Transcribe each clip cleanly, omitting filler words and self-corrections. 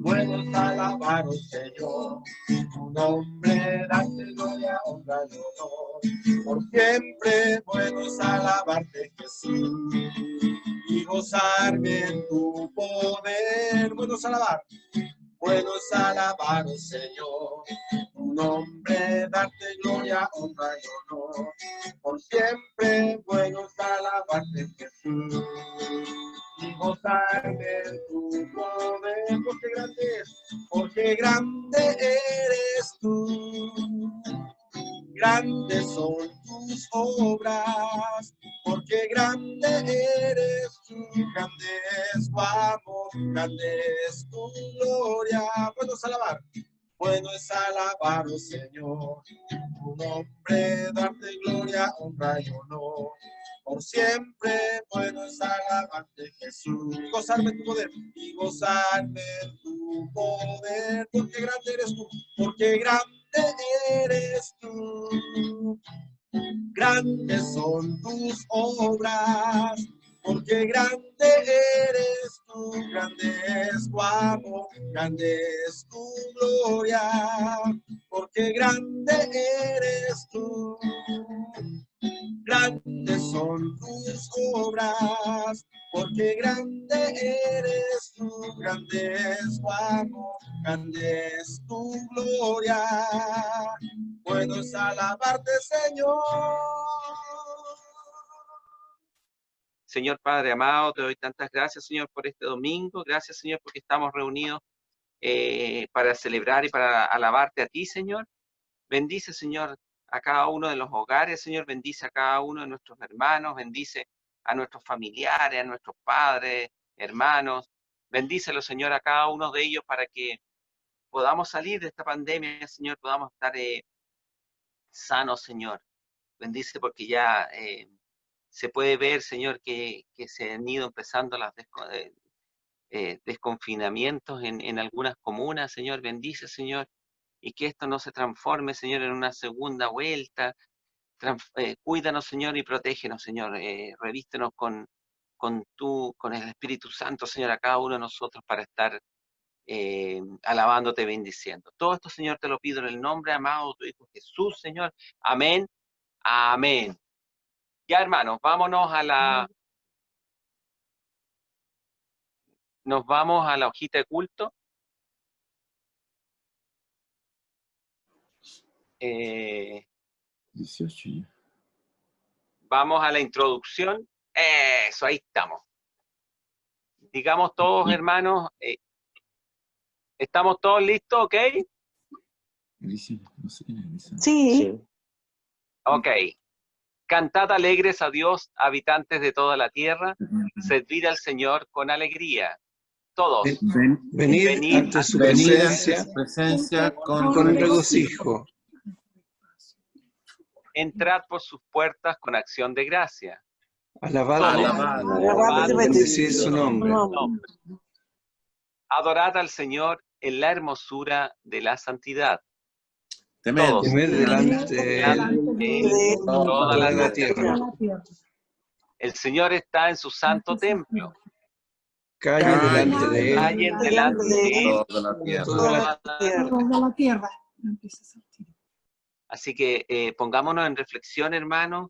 Bueno es alabar, oh Señor, tu nombre, darte gloria, honra y honor. Por siempre bueno es alabarte, Jesús, y gozarme en tu poder. Bueno es alabar. Bueno es alabar, oh Señor, tu nombre, darte gloria, honra y honor. Por siempre bueno es alabarte, Jesús, y gozarme en tu poder. Porque grande eres tú, grandes son tus obras, porque grande eres tú, grande es tu amor, grande es tu gloria. Bueno es alabar, oh Señor, tu nombre, darte gloria, honra y honor. Por siempre bueno es alabarte, Jesús, y gozarme en tu poder, y gozarme en tu poder, porque grande eres tú, porque grande eres tú, grandes son tus obras, porque grande eres tú, grande es tu amor, grande es tu gloria, porque grande eres tú, grandes son tus obras, porque grande eres tú, grande es tu amor, grande es tu gloria. Bueno es alabarte, Señor. Señor Padre amado, te doy tantas gracias, Señor, por este domingo. Gracias, Señor, porque estamos reunidos para celebrar y para alabarte a ti, Señor. Bendice, Señor, a cada uno de los hogares, Señor. Bendice a cada uno de nuestros hermanos. Bendice a nuestros familiares, a nuestros padres, hermanos. Bendícelo, Señor, a cada uno de ellos para que podamos salir de esta pandemia, Señor. Podamos estar sanos, Señor. Bendice porque ya se puede ver, Señor, que se han ido empezando los desconfinamientos en algunas comunas, Señor. Bendice, Señor, y que esto no se transforme, Señor, en una segunda vuelta. Cuídanos, Señor, y protégenos, Señor. Revístenos con el Espíritu Santo, Señor, a cada uno de nosotros para estar alabándote, bendiciendo. Todo esto, Señor, te lo pido en el nombre amado de tu Hijo Jesús, Señor. Amén. Amén. Ya, hermanos, vámonos nos vamos a la hojita de culto. Eh, 18 ya. Vamos a la introducción. Eso, ahí estamos. Digamos todos, hermanos, ¿estamos todos listos? ¿Ok? Sí. Ok. Cantad alegres a Dios, habitantes de toda la tierra. Servid al Señor con alegría. Todos. Venid ante su presencia con regocijo. Entrad por sus puertas con acción de gracia. Alabad, bendecid su nombre. Adorad al Señor en la hermosura de la santidad. Temed delante de toda la tierra. El Señor está en su santo templo. Callen delante de él. Callen delante de él Toda la tierra. Así que pongámonos en reflexión, hermanos.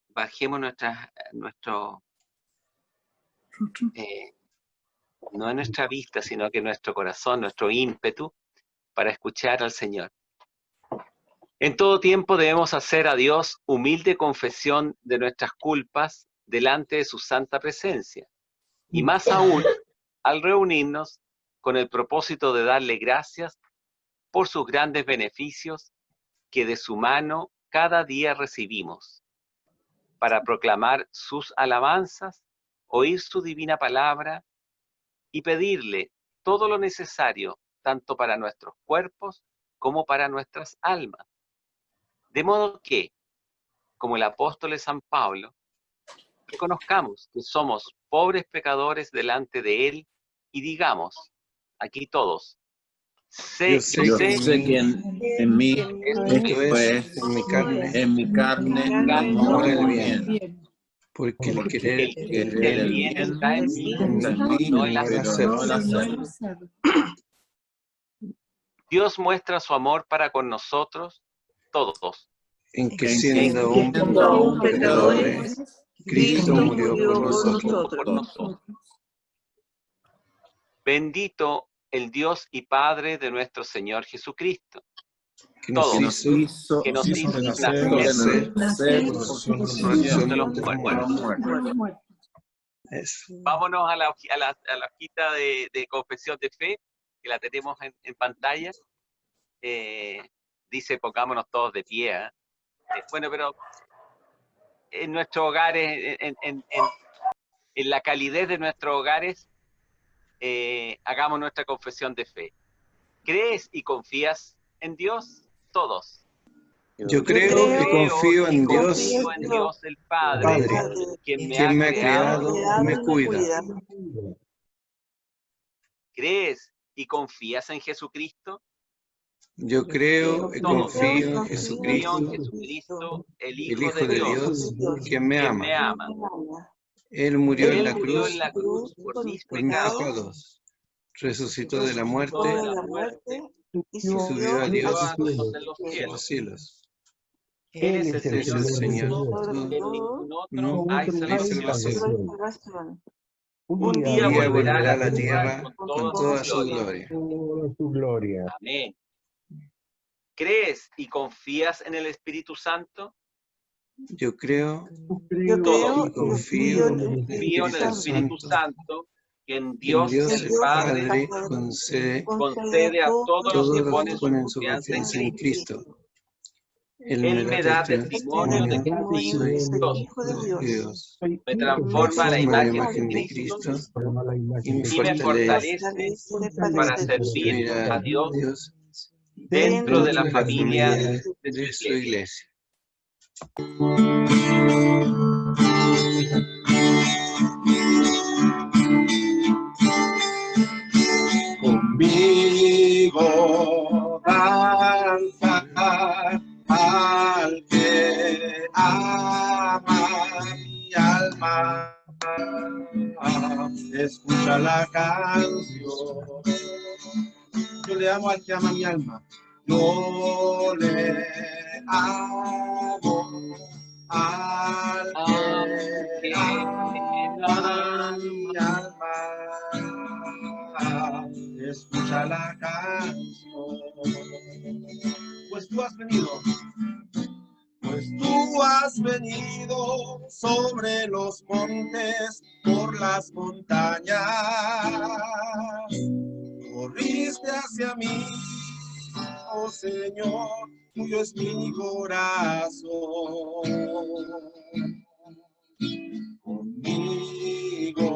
Bajemos no nuestra vista, sino que nuestro corazón, nuestro ímpetu, para escuchar al Señor. En todo tiempo debemos hacer a Dios humilde confesión de nuestras culpas delante de su santa presencia. Y más aún, al reunirnos con el propósito de darle gracias por sus grandes beneficios que de su mano cada día recibimos, para proclamar sus alabanzas, oír su divina palabra y pedirle todo lo necesario, tanto para nuestros cuerpos como para nuestras almas. De modo que, como el apóstol San Pablo, reconozcamos que somos pobres pecadores delante de Él y digamos, aquí todos, yo sé que en mí esto es en mi carne, mora el bien. Porque el querer el bien está en mí, no el hacer. Dios muestra su amor para con nosotros todos. En que siendo aún pecadores, Cristo murió por nosotros. Bendito el Dios y Padre de nuestro Señor Jesucristo, Que nos hizo nacer por de los muertos. Eso. Vámonos a la hojita de confesión de fe, que la tenemos en pantalla. Dice, pongámonos todos de pie. Bueno, pero en nuestros hogares, en la calidez de nuestros hogares, hagamos nuestra confesión de fe. ¿Crees y confías en Dios? Todos. Yo creo y confío en Dios, el Padre, quien me ha creado y me cuida. ¿Crees y confías en Jesucristo? Yo creo y confío en Jesucristo, el Hijo de Dios, quien me ama. Él murió en la cruz por mis por mis pecados, pecados, resucitó de la muerte y subió a Dios en los cielos. Él es el Es el Señor. en ningún otro No hay hay salvación. salvación. Un día volverá a la tierra con toda su gloria. Amén. ¿Crees y confías en el Espíritu Santo? Yo creo Todos. y confío en el Confío en el Espíritu Santo, que en Dios el Padre concede a todos los que ponen su confianza en Cristo. Él me da testimonio de que soy Hijo de Dios. me transforma a la imagen de Cristo Y me y me fortalece para servir a Dios dentro de la familia de de su iglesia. Conmigo danzar al que ama mi alma. Escucha la canción. Yo le amo al que ama mi alma. Yo le amo al que ama mi alma. Escucha la canción. Pues tú has venido sobre los montes, por las montañas. Corriste hacia mí, oh Señor, tuyo es mi corazón. Conmigo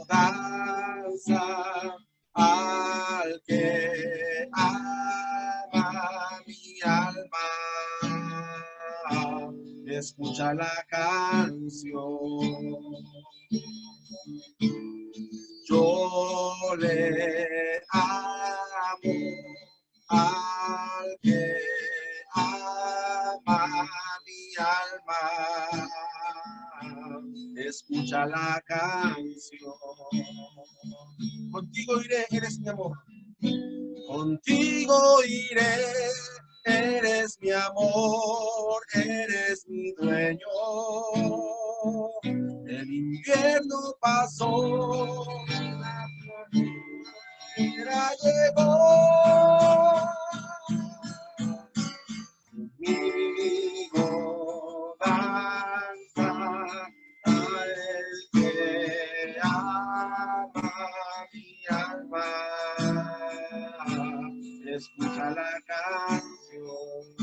danza al que ama mi alma. Escucha la canción. Yo le amo al que ama mi alma. Escucha la canción. Contigo iré, eres mi amor. Contigo iré, eres mi amor, eres mi dueño. El invierno pasó, la primavera llegó. Conmigo danza al que ama mi alma. Escucha la canción.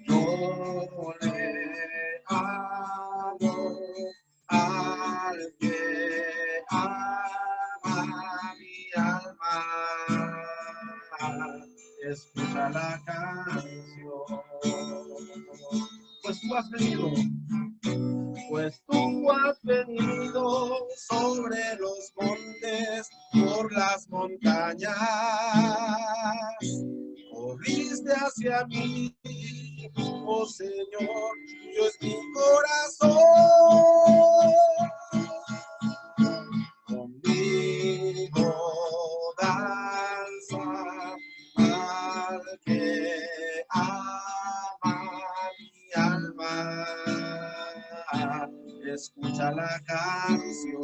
Yo le amo al que ama mi alma. Escucha la canción. Pues tú has venido sobre los montes, por las montañas. Corriste hacia mí, Oh Señor, tuyo es mi corazón. Conmigo danza al que ama mi alma. Escucha la canción.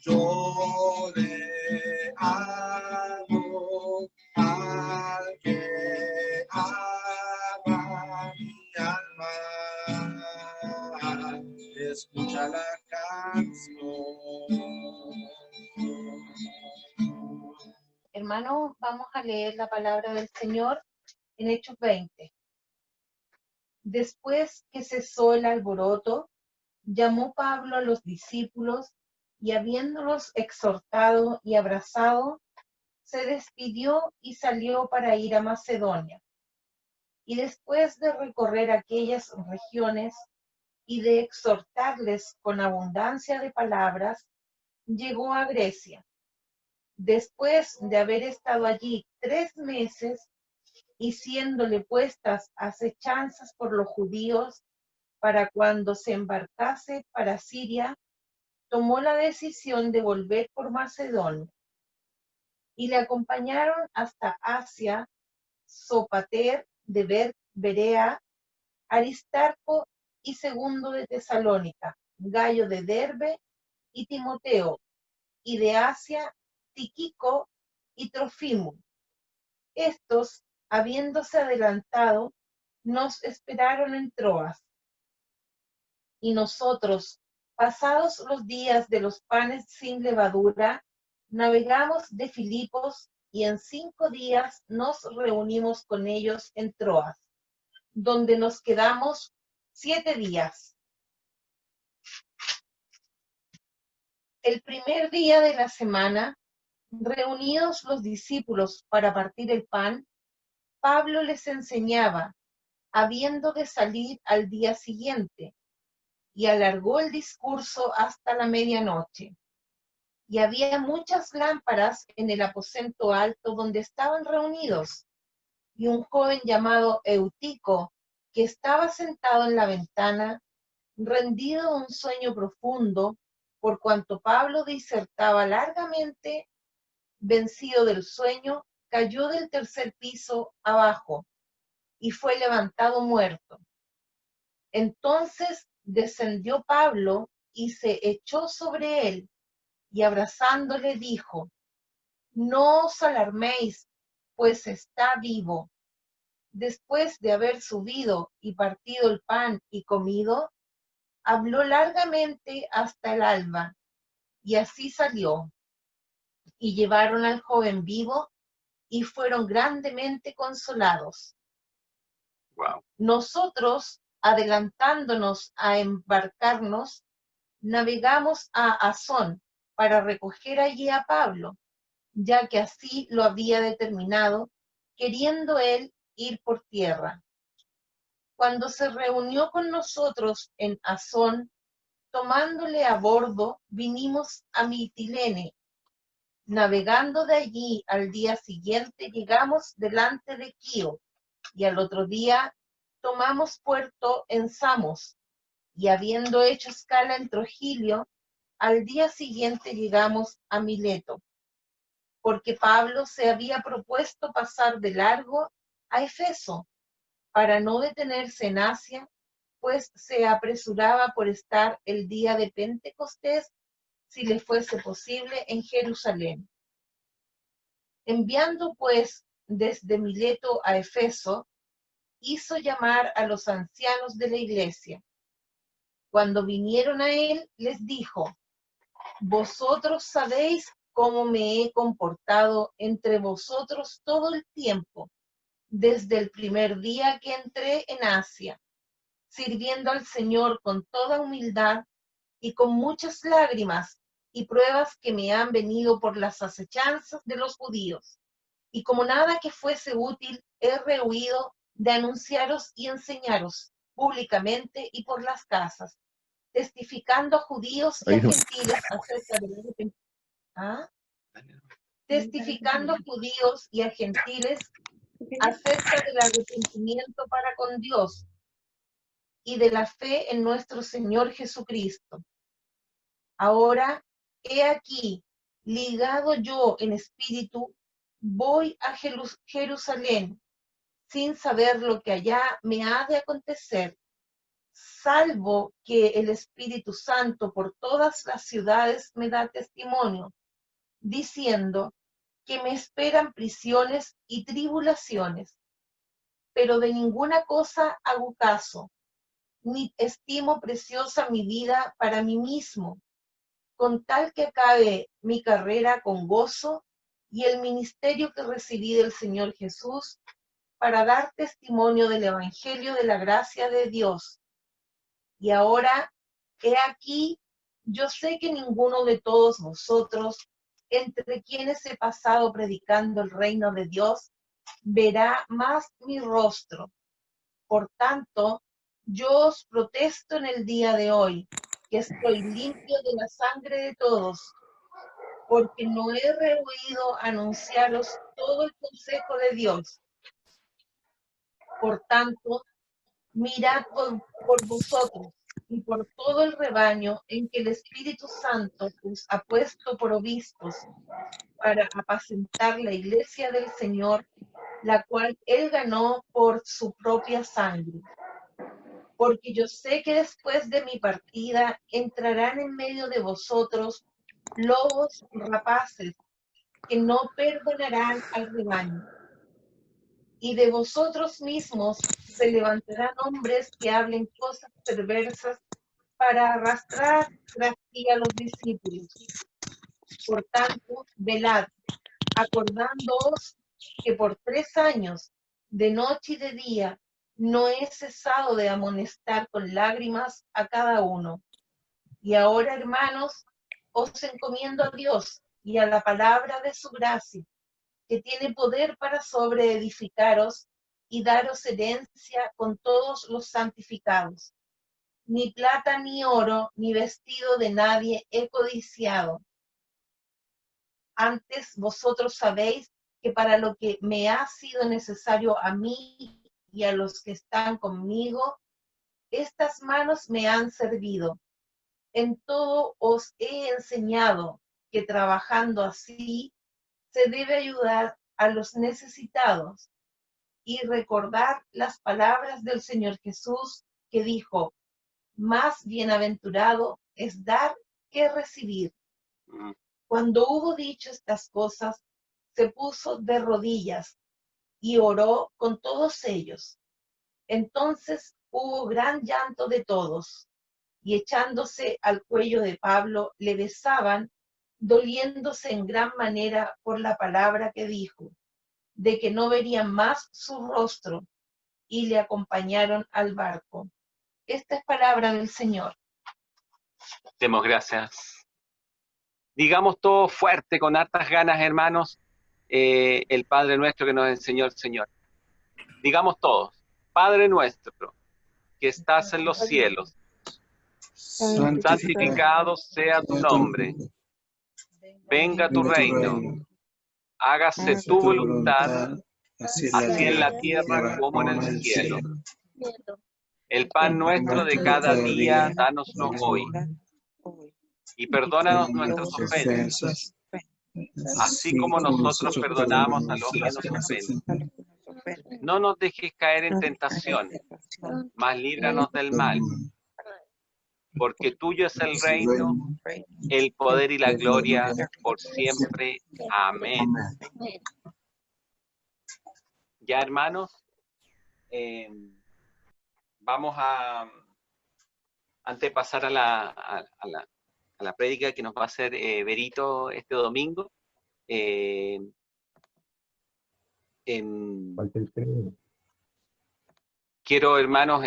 Yo le amo al que ama mi alma. Escucha la canción. Hermanos, vamos a leer la palabra del Señor en Hechos 20. Después que cesó el alboroto, llamó Pablo a los discípulos y habiéndolos exhortado y abrazado, se despidió y salió para ir a Macedonia. Y después de recorrer aquellas regiones y de exhortarles con abundancia de palabras, llegó a Grecia. Después de haber estado allí 3 meses y siéndole puestas acechanzas por los judíos para cuando se embarcase para Siria, tomó la decisión de volver por Macedonia. Y le acompañaron hasta Asia, Sopater de Berea, Aristarco y Segundo de Tesalónica, Gayo de Derbe y Timoteo, y de Asia, Tíquico y Trofimo. Estos, habiéndose adelantado, nos esperaron en Troas. Y nosotros, pasados los días de los panes sin levadura, navegamos de Filipos y en 5 días nos reunimos con ellos en Troas, donde nos quedamos 7 días. El primer día de la semana, reunidos los discípulos para partir el pan, Pablo les enseñaba, habiendo de salir al día siguiente, y alargó el discurso hasta la medianoche. Y había muchas lámparas en el aposento alto donde estaban reunidos, y un joven llamado Eutico, que estaba sentado en la ventana, rendido a un sueño profundo, por cuanto Pablo disertaba largamente, vencido del sueño, cayó del 3er piso abajo y fue levantado muerto. Entonces descendió Pablo y se echó sobre él y abrazándole dijo: no os alarméis, pues está vivo. Después de haber subido y partido el pan y comido, habló largamente hasta el alba, y así salió. Y llevaron al joven vivo y fueron grandemente consolados. Wow. Nosotros, adelantándonos a embarcarnos, navegamos a Asón para recoger allí a Pablo, ya que así lo había determinado, queriendo él ir por tierra. Cuando se reunió con nosotros en Asón, tomándole a bordo, vinimos a Mitilene. Navegando de allí al día siguiente, llegamos delante de Quío, y al otro día tomamos puerto en Samos, y habiendo hecho escala en Trogilio, al día siguiente llegamos a Mileto, porque Pablo se había propuesto pasar de largo a Efeso, para no detenerse en Asia, pues se apresuraba por estar el día de Pentecostés, si le fuese posible, en Jerusalén. Enviando pues desde Mileto a Efeso, hizo llamar a los ancianos de la iglesia. Cuando vinieron a él, les dijo: vosotros sabéis cómo me he comportado entre vosotros todo el tiempo, desde el primer día que entré en Asia, sirviendo al Señor con toda humildad y con muchas lágrimas y pruebas que me han venido por las acechanzas de los judíos. Y como nada que fuese útil, he rehuido de anunciaros y enseñaros públicamente y por las casas, testificando a judíos y a gentiles acerca del testificando a judíos y a gentiles acerca del arrepentimiento para con Dios y de la fe en nuestro Señor Jesucristo. Ahora, he aquí, ligado yo en espíritu, voy a Jerusalén, sin saber lo que allá me ha de acontecer, salvo que el Espíritu Santo por todas las ciudades me da testimonio, diciendo que me esperan prisiones y tribulaciones. Pero de ninguna cosa hago caso, ni estimo preciosa mi vida para mí mismo, con tal que acabe mi carrera con gozo y el ministerio que recibí del Señor Jesús para dar testimonio del Evangelio de la gracia de Dios. Y ahora, he aquí, yo sé que ninguno de todos vosotros, entre quienes he pasado predicando el reino de Dios, verá más mi rostro. Por tanto, yo os protesto en el día de hoy, que estoy limpio de la sangre de todos, porque no he rehuido anunciaros todo el consejo de Dios. Por tanto, mirad por vosotros y por todo el rebaño en que el Espíritu Santo os ha puesto por obispos para apacentar la iglesia del Señor, la cual él ganó por su propia sangre. Porque yo sé que después de mi partida entrarán en medio de vosotros lobos rapaces que no perdonarán al rebaño. Y de vosotros mismos se levantarán hombres que hablen cosas perversas para arrastrar tras sí a los discípulos. Por tanto, velad, acordándoos que por 3 años, de noche y de día, no he cesado de amonestar con lágrimas a cada uno. Y ahora, hermanos, os encomiendo a Dios y a la palabra de su gracia, que tiene poder para sobreedificaros y daros herencia con todos los santificados. Ni plata ni oro, ni vestido de nadie he codiciado. Antes vosotros sabéis que para lo que me ha sido necesario a mí y a los que están conmigo, estas manos me han servido. En todo os he enseñado que trabajando así se debe ayudar a los necesitados y recordar las palabras del Señor Jesús que dijo: más bienaventurado es dar que recibir. Cuando hubo dicho estas cosas, se puso de rodillas y oró con todos ellos. Entonces hubo gran llanto de todos, y echándose al cuello de Pablo, le besaban, doliéndose en gran manera por la palabra que dijo, de que no verían más su rostro, y le acompañaron al barco. Esta es palabra del Señor. Demos gracias. Digamos todo fuerte, con hartas ganas, hermanos, el Padre nuestro que nos enseñó el Señor. Digamos todos: Padre nuestro, que estás en los cielos, santificado sea tu nombre. Venga tu reino. Hágase tu voluntad, así en la tierra como en el cielo. El pan nuestro de cada día, dánoslo hoy. Y perdónanos nuestras ofensas, así como nosotros perdonamos a los que nos ofenden. No nos dejes caer en tentación, mas líbranos del mal. Porque tuyo es el reino, el poder y la gloria por siempre. Amén. Ya, hermanos, vamos a, antes de pasar a la prédica que nos va a hacer Berito este domingo, quiero, hermanos,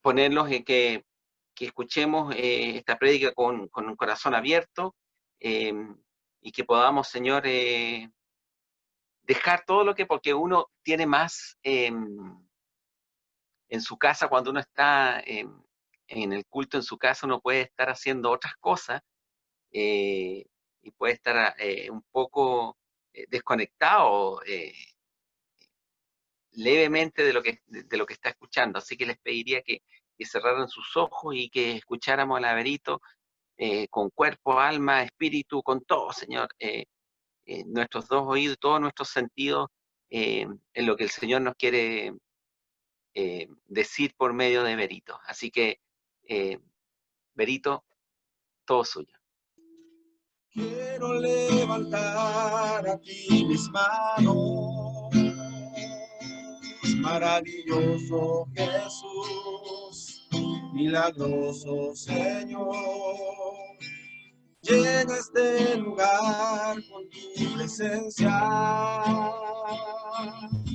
ponerlos en que escuchemos esta prédica con un corazón abierto y que podamos, Señor, dejar todo lo que, porque uno tiene más en su casa, cuando uno está en el culto en su casa, uno puede estar haciendo otras cosas y puede estar un poco desconectado levemente de lo que está escuchando. Así que les pediría que cerraran sus ojos y que escucháramos al Verito con cuerpo, alma, espíritu, con todo, Señor. Nuestros dos oídos, todos nuestros sentidos, en lo que el Señor nos quiere decir por medio de Verito. Así que, Verito, todo suyo. Quiero levantar a ti mis manos, maravilloso Jesús, milagroso Señor. Llena este lugar con tu presencia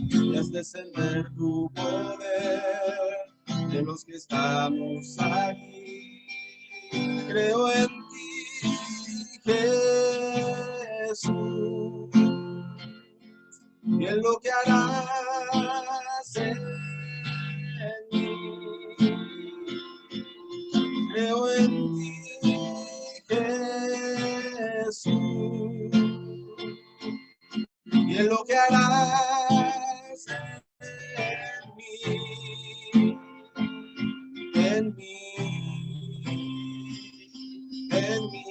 y haz descender tu poder de los que estamos aquí. Creo en ti, Jesús, y en lo que harás en mí. Creo en ti, Jesús, y en lo que harás en mí, en mí, en mí.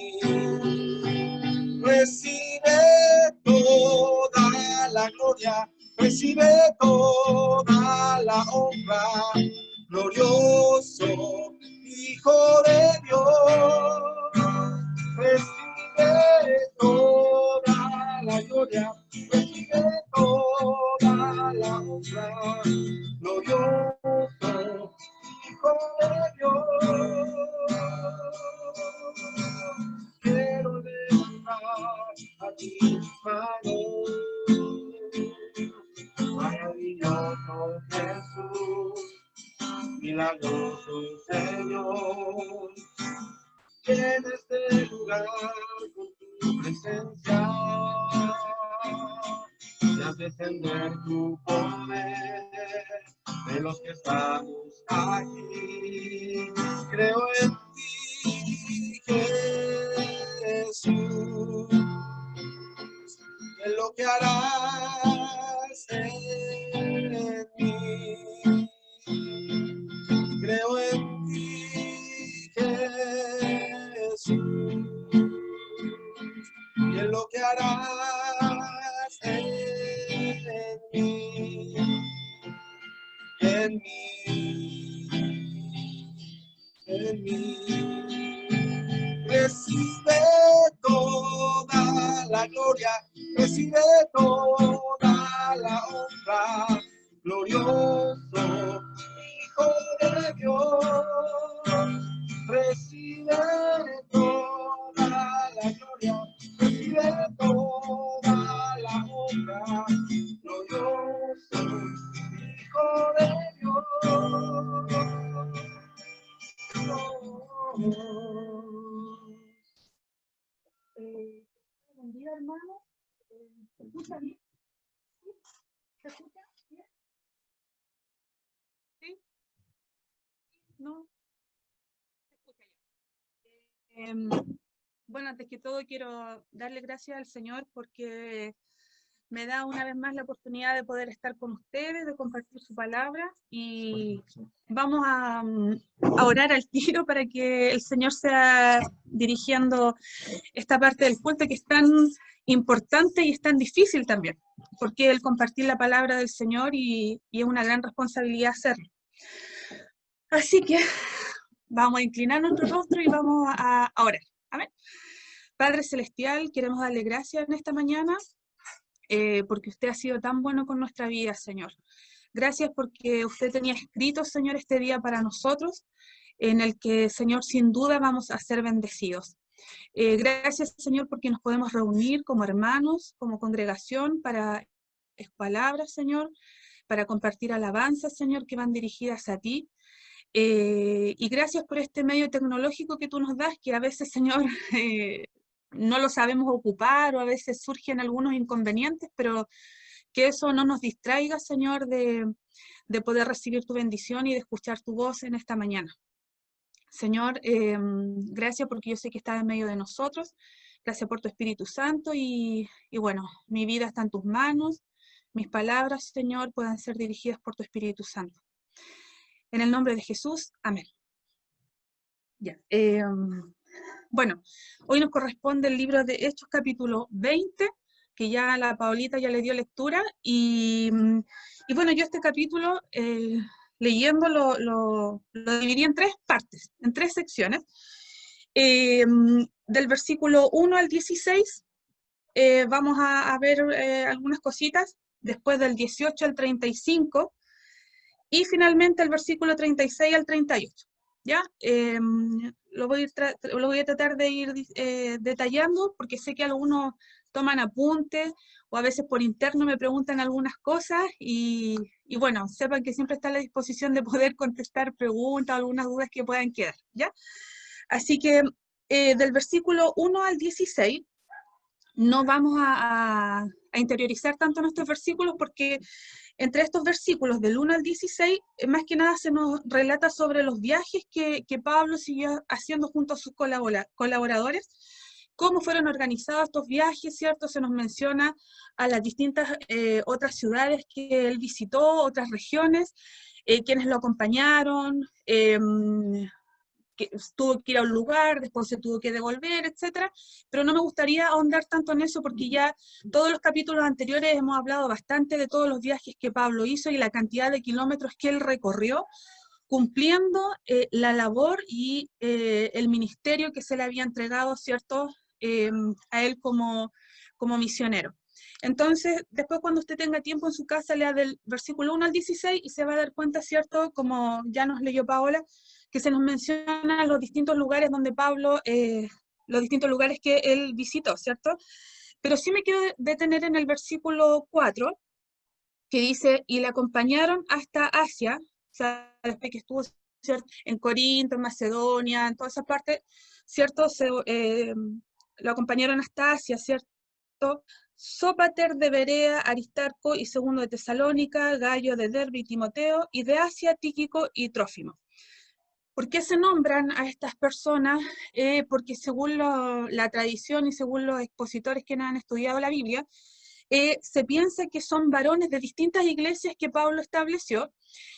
Recibe toda la gloria, recibe toda la honra, glorioso Hijo de Dios. Recibe toda la gloria, recibe toda la honra, glorioso Hijo de Dios. Quiero levantar a ti mis manos, maravilloso Jesús, milagroso Señor. En este lugar con tu presencia y haz descender tu poder de los que estamos aquí. Creo en ti, Jesús, en lo que harás en mí. Creo en ti, Jesús, y en lo que harás en mí, en mí, en mí. Recibe toda la gloria, recibe toda la honra, glorioso Hijo de Dios. Recibe toda la gloria, recibe toda la honra, glorioso Hijo de Dios. Bendiga, hermano. ¿Se escucha bien? ¿Sí? ¿Se escucha bien? ¿Sí? ¿No? Se escucha ya. Bueno, antes que todo quiero darle gracias al Señor porque me da una vez más la oportunidad de poder estar con ustedes, de compartir su palabra, y vamos a orar al tiro para que el Señor sea dirigiendo esta parte del culto que es tan importante y es tan difícil también, porque el compartir la palabra del Señor y es una gran responsabilidad hacerlo. Así que vamos a inclinar nuestro rostro y vamos a orar. Amén. Padre Celestial, queremos darle gracias en esta mañana porque usted ha sido tan bueno con nuestra vida, Señor. Gracias porque usted tenía escrito, Señor, este día para nosotros, en el que, Señor, sin duda vamos a ser bendecidos. Gracias, Señor, porque nos podemos reunir como hermanos, como congregación, para palabras, Señor, para compartir alabanzas, Señor, que van dirigidas a ti. Y gracias por este medio tecnológico que tú nos das, que a veces, Señor, no lo sabemos ocupar, o a veces surgen algunos inconvenientes, pero que eso no nos distraiga, Señor, de poder recibir tu bendición y de escuchar tu voz en esta mañana. Señor, gracias porque yo sé que estás en medio de nosotros. Gracias por tu Espíritu Santo y bueno, mi vida está en tus manos. Mis palabras, Señor, puedan ser dirigidas por tu Espíritu Santo. En el nombre de Jesús, amén. Ya. Bueno, hoy nos corresponde el libro de Hechos, capítulo 20, que ya la Paulita ya le dio lectura. Y bueno, yo este capítulo, leyendo, lo dividí en tres partes, en tres secciones. Del versículo 1 al 16, vamos a ver algunas cositas. Después del 18 al 35, y finalmente el versículo 36 al 38. ¿Ya? Lo voy a tratar de ir detallando, porque sé que algunos toman apuntes, o a veces por interno me preguntan algunas cosas, y bueno, sepan que siempre está a la disposición de poder contestar preguntas, algunas dudas que puedan quedar, ¿ya? Así que del versículo 1 al 16, no vamos a interiorizar tanto nuestros versículos, porque entre estos versículos del 1 al 16, más que nada se nos relata sobre los viajes que Pablo siguió haciendo junto a sus colaboradores, cómo fueron organizados estos viajes, ¿cierto? Se nos menciona a las distintas otras ciudades que él visitó, otras regiones, quienes lo acompañaron, que tuvo que ir a un lugar, después se tuvo que devolver, etcétera, pero no me gustaría ahondar tanto en eso, porque ya todos los capítulos anteriores hemos hablado bastante de todos los viajes que Pablo hizo y la cantidad de kilómetros que él recorrió, cumpliendo la labor y el ministerio que se le había entregado, ¿cierto?, a él como misionero. Entonces, después cuando usted tenga tiempo en su casa, lea del versículo 1 al 16 y se va a dar cuenta, ¿cierto?, como ya nos leyó Paola, que se nos menciona los distintos lugares donde Pablo, los distintos lugares que él visitó, ¿cierto? Pero sí me quiero detener en el versículo 4, que dice, y le acompañaron hasta Asia, o sea, después que estuvo, ¿cierto?, en Corinto, en Macedonia, en toda esa parte, ¿cierto? Lo acompañaron hasta Asia, ¿cierto? Sópater de Berea, Aristarco y Segundo de Tesalónica, Gallo de Derbe y Timoteo, y de Asia, Tíquico y Trófimo. ¿Por qué se nombran a estas personas? Porque según la tradición y según los expositores que han estudiado la Biblia, se piensa que son varones de distintas iglesias que Pablo estableció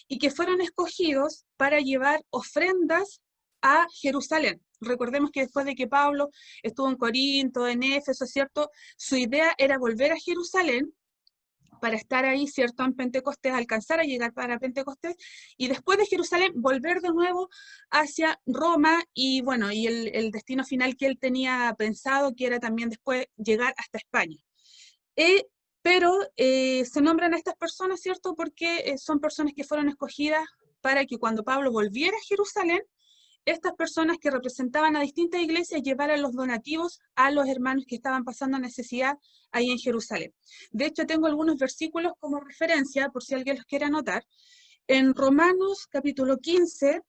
y que fueron escogidos para llevar ofrendas a Jerusalén. Recordemos que después de que Pablo estuvo en Corinto, en Éfeso, ¿cierto?, su idea era volver a Jerusalén para estar ahí, ¿cierto?, en Pentecostés, alcanzar a llegar para Pentecostés, y después de Jerusalén volver de nuevo hacia Roma, y bueno, y el destino final que él tenía pensado, que era también después llegar hasta España. Pero se nombran a estas personas, ¿cierto?, porque son personas que fueron escogidas para que cuando Pablo volviera a Jerusalén, estas personas que representaban a distintas iglesias llevaran los donativos a los hermanos que estaban pasando necesidad ahí en Jerusalén. De hecho, tengo algunos versículos como referencia, por si alguien los quiere anotar. En Romanos capítulo 15,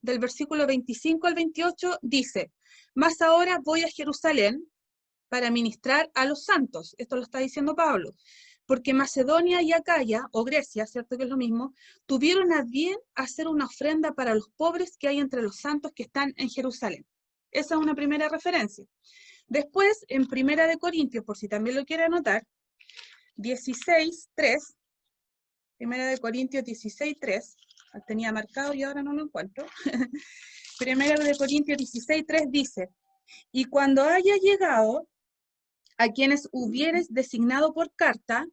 del versículo 25 al 28, dice, «Mas ahora voy a Jerusalén para ministrar a los santos». Esto lo está diciendo Pablo. «Porque Macedonia y Acaya, o Grecia, ¿cierto?, que es lo mismo, tuvieron a bien hacer una ofrenda para los pobres que hay entre los santos que están en Jerusalén». Esa es una primera referencia. Después, en Primera de Corintios, por si también lo quiere anotar, 16:3, Primera de Corintios 16:3, tenía marcado y ahora no lo encuentro. Primera de Corintios 16:3 dice, «Y cuando haya llegado a quienes hubieres designado por carta,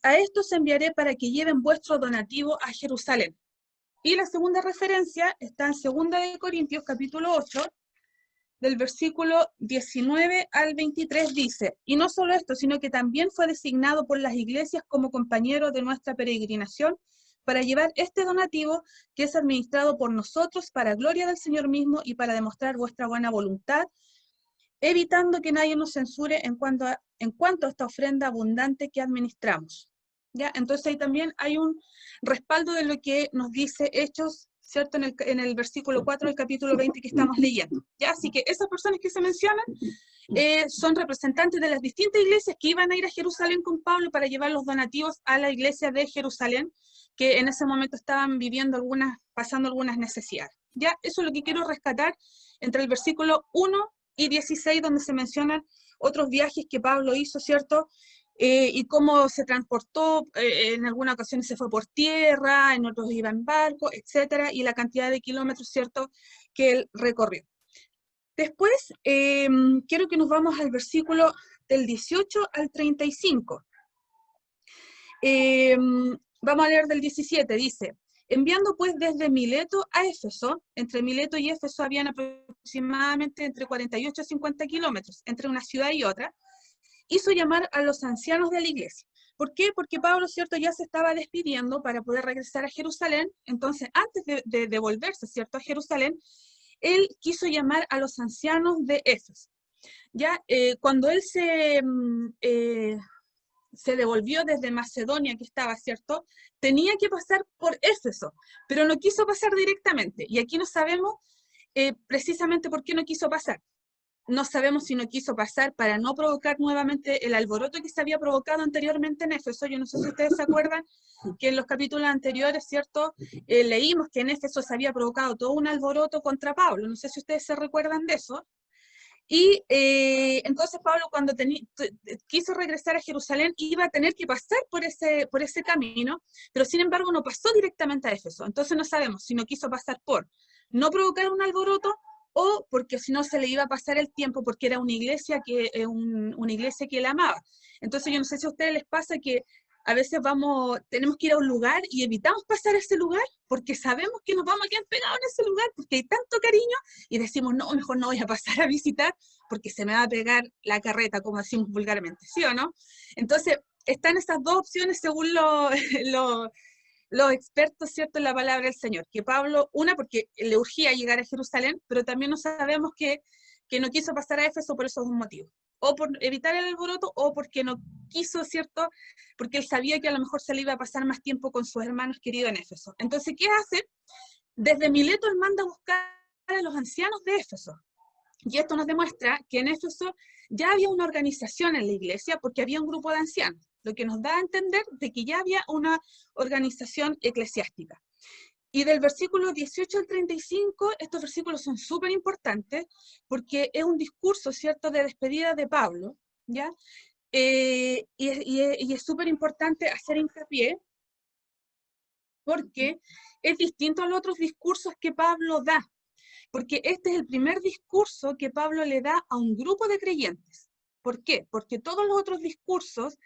a estos enviaré para que lleven vuestro donativo a Jerusalén». Y la segunda referencia está en 2 de Corintios, capítulo 8, del versículo 19 al 23, dice, «Y no solo esto, sino que también fue designado por las iglesias como compañero de nuestra peregrinación para llevar este donativo que es administrado por nosotros para gloria del Señor mismo y para demostrar vuestra buena voluntad, evitando que nadie nos censure en cuanto a esta ofrenda abundante que administramos». ¿Ya? Entonces ahí también hay un respaldo de lo que nos dice Hechos, ¿cierto?, en el versículo 4 del capítulo 20 que estamos leyendo. ¿Ya? Así que esas personas que se mencionan son representantes de las distintas iglesias que iban a ir a Jerusalén con Pablo para llevar los donativos a la iglesia de Jerusalén, que en ese momento estaban pasando algunas necesidades. Ya, eso es lo que quiero rescatar entre el versículo 1 y 16, donde se mencionan otros viajes que Pablo hizo, ¿cierto? Y cómo se transportó, en algunas ocasiones se fue por tierra, en otros iba en barco, etcétera, y la cantidad de kilómetros, ¿cierto?, que él recorrió. Después, quiero que nos vamos al versículo del 18 al 35. Vamos a leer del 17, dice: enviando pues desde Mileto a Éfeso, entre Mileto y Éfeso habían aproximadamente entre 48 y 50 kilómetros, entre una ciudad y otra, hizo llamar a los ancianos de la iglesia. ¿Por qué? Porque Pablo, ¿cierto?, ya se estaba despidiendo para poder regresar a Jerusalén. Entonces, antes de devolverse, ¿cierto?, a Jerusalén, él quiso llamar a los ancianos de Éfeso. Ya, cuando él se devolvió desde Macedonia, que estaba, ¿cierto?, tenía que pasar por Éfeso, pero no quiso pasar directamente. Y aquí no sabemos precisamente por qué no quiso pasar. No sabemos si no quiso pasar para no provocar nuevamente el alboroto que se había provocado anteriormente en Éfeso. Yo no sé si ustedes se acuerdan que en los capítulos anteriores, ¿cierto?, leímos que en Éfeso se había provocado todo un alboroto contra Pablo. No sé si ustedes se recuerdan de eso. Y entonces Pablo, cuando quiso regresar a Jerusalén, iba a tener que pasar por ese camino, pero sin embargo no pasó directamente a Éfeso. Entonces no sabemos si no quiso pasar por no provocar un alboroto, o porque si no se le iba a pasar el tiempo, porque era una iglesia que él amaba. Entonces yo no sé si a ustedes les pasa que a veces tenemos que ir a un lugar y evitamos pasar a ese lugar porque sabemos que nos vamos a quedar pegados en ese lugar porque hay tanto cariño, y decimos, no, mejor no voy a pasar a visitar porque se me va a pegar la carreta, como decimos vulgarmente, ¿sí o no? Entonces están esas dos opciones según los expertos, ¿cierto?, en la palabra del Señor. Que Pablo, una, porque le urgía llegar a Jerusalén, pero también no sabemos que no quiso pasar a Éfeso por esos dos motivos. O por evitar el alboroto, o porque no quiso, ¿cierto?, porque él sabía que a lo mejor se le iba a pasar más tiempo con sus hermanos queridos en Éfeso. Entonces, ¿qué hace? Desde Mileto él manda a buscar a los ancianos de Éfeso. Y esto nos demuestra que en Éfeso ya había una organización en la iglesia, porque había un grupo de ancianos, lo que nos da a entender de que ya había una organización eclesiástica. Y del versículo 18 al 35, estos versículos son súper importantes, porque es un discurso, ¿cierto?, de despedida de Pablo, ¿ya? Y es súper importante hacer hincapié, porque es distinto a los otros discursos que Pablo da, porque este es el primer discurso que Pablo le da a un grupo de creyentes. ¿Por qué? Porque todos los otros discursos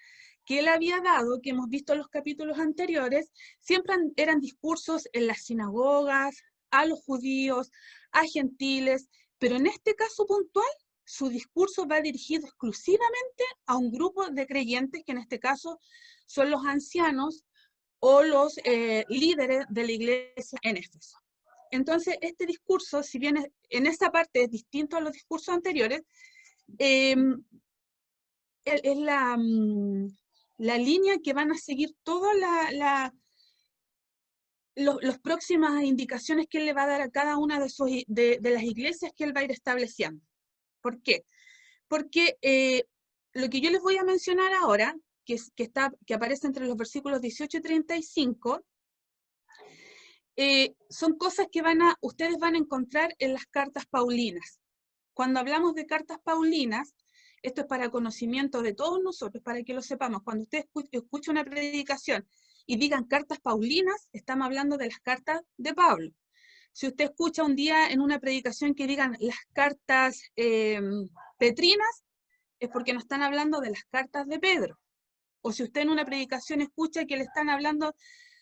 que él había dado, que hemos visto en los capítulos anteriores, siempre eran discursos en las sinagogas, a los judíos, a gentiles, pero en este caso puntual, su discurso va dirigido exclusivamente a un grupo de creyentes, que en este caso son los ancianos o los líderes de la iglesia en Éfeso. Entonces, este discurso, si bien en esa parte es distinto a los discursos anteriores, es la línea que van a seguir todas las próximas indicaciones que él le va a dar a cada una de las iglesias que él va a ir estableciendo. ¿Por qué? Porque lo que yo les voy a mencionar ahora, que aparece entre los versículos 18 y 35, son cosas que ustedes van a encontrar en las cartas paulinas. Cuando hablamos de cartas paulinas, esto es para conocimiento de todos nosotros, para que lo sepamos. Cuando usted escucha una predicación y digan cartas paulinas, estamos hablando de las cartas de Pablo. Si usted escucha un día en una predicación que digan las cartas petrinas, es porque no están hablando de las cartas de Pedro. O si usted en una predicación escucha que le están hablando